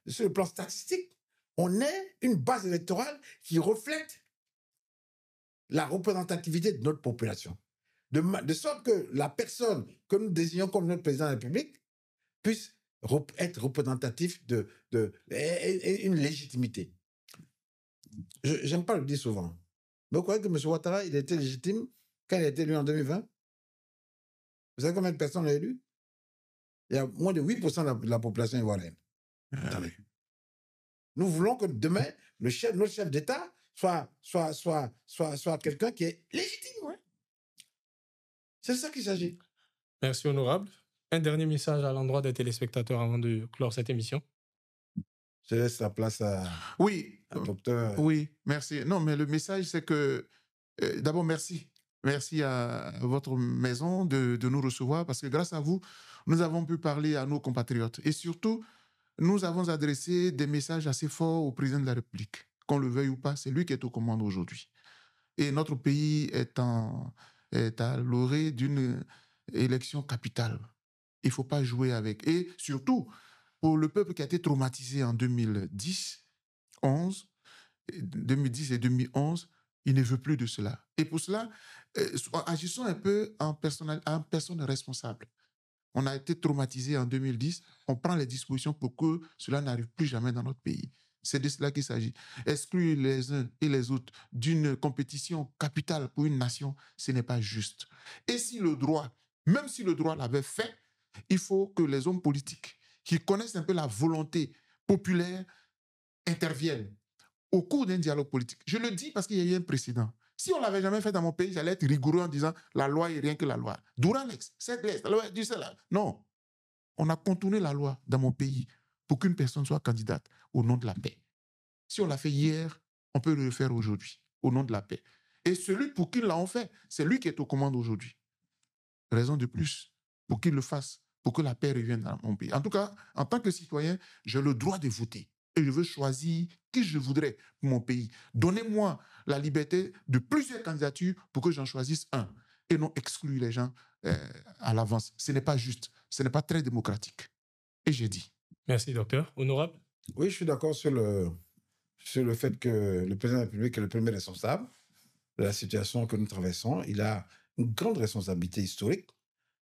C: sur le plan statistique, on ait une base électorale qui reflète la représentativité de notre population. De sorte que la personne que nous désignons comme notre président de la République puisse être représentatif et une légitimité. Je n'aime pas le dire souvent. Mais vous croyez que M. Ouattara, il était légitime quand il a été élu en 2020? Vous savez combien de personnes l'ont élu? Il y a moins de 8% de la population ivoirienne. Attendez. Nous voulons que demain, notre chef d'État soit quelqu'un qui est légitime. Ouais. C'est de ça qu'il s'agit.
A: Merci, honorable. Un dernier message à l'endroit des téléspectateurs avant de clore cette émission.
C: Je laisse la place à docteur.
B: Oui, merci. Non, mais le message, c'est que, d'abord, merci. Merci à votre maison de nous recevoir, parce que grâce à vous, nous avons pu parler à nos compatriotes. Et surtout, nous avons adressé des messages assez forts au président de la République. Qu'on le veuille ou pas, c'est lui qui est aux commandes aujourd'hui. Et notre pays est à l'orée d'une élection capitale. Il ne faut pas jouer avec. Et surtout, pour le peuple qui a été traumatisé en 2010 et 2011, il ne veut plus de cela. Et pour cela, agissons un peu en personne responsable. On a été traumatisé en 2010, on prend les dispositions pour que cela n'arrive plus jamais dans notre pays. C'est de cela qu'il s'agit. Exclure les uns et les autres d'une compétition capitale pour une nation, ce n'est pas juste. Et si le droit, même si le droit l'avait fait, il faut que les hommes politiques qui connaissent un peu la volonté populaire interviennent au cours d'un dialogue politique. Je le dis parce qu'il y a eu un précédent. Si on ne l'avait jamais fait dans mon pays, j'allais être rigoureux en disant la loi est rien que la loi. Duralex, c'est l'Est, la loi du cela. Non. On a contourné la loi dans mon pays pour qu'une personne soit candidate au nom de la paix. Si on l'a fait hier, on peut le faire aujourd'hui, au nom de la paix. Et celui pour qui l'ont fait, c'est lui qui est aux commandes aujourd'hui. Raison de plus pour qu'il le fasse, pour que la paix revienne dans mon pays. En tout cas, en tant que citoyen, j'ai le droit de voter. Et je veux choisir qui je voudrais pour mon pays. Donnez-moi la liberté de plusieurs candidatures pour que j'en choisisse un. Et non exclure les gens à l'avance. Ce n'est pas juste. Ce n'est pas très démocratique. Et j'ai dit.
A: Merci, docteur. Honorable?
C: Oui, je suis d'accord sur le fait que le président de la République est le premier responsable de la situation que nous traversons. Il a une grande responsabilité historique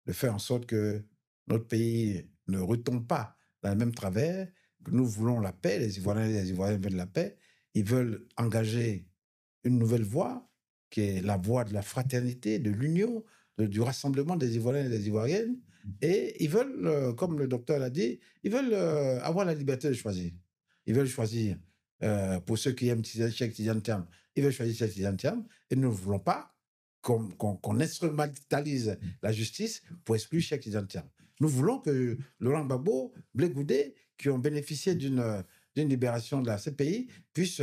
C: de faire en sorte que notre pays ne retombe pas dans le même travers, que nous voulons la paix, les Ivoiriens et les Ivoiriens veulent la paix. Ils veulent engager une nouvelle voie, qui est la voie de la fraternité, de l'union, du rassemblement des Ivoiriens et des Ivoiriennes. Et ils veulent, comme le docteur l'a dit, ils veulent avoir la liberté de choisir. Ils veulent choisir, pour ceux qui aiment Cheikh Tidiane Thiam, ils veulent choisir Cheikh Tidiane Thiam, et nous ne voulons pas qu'on instrumentalise la justice pour exclure Cheikh Tidiane Thiam. Nous voulons que Laurent Gbagbo, Blé Goudé, qui ont bénéficié d'une libération de la CPI, puissent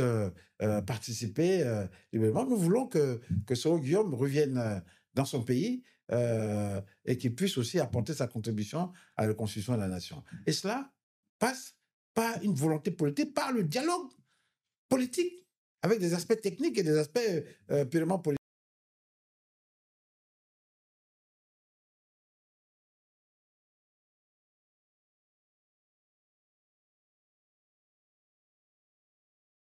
C: participer librement. Nous voulons que Soro Guillaume revienne dans son pays et qu'il puisse aussi apporter sa contribution à la construction de la nation. Et cela passe par une volonté politique, par le dialogue politique, avec des aspects techniques et des aspects purement politiques.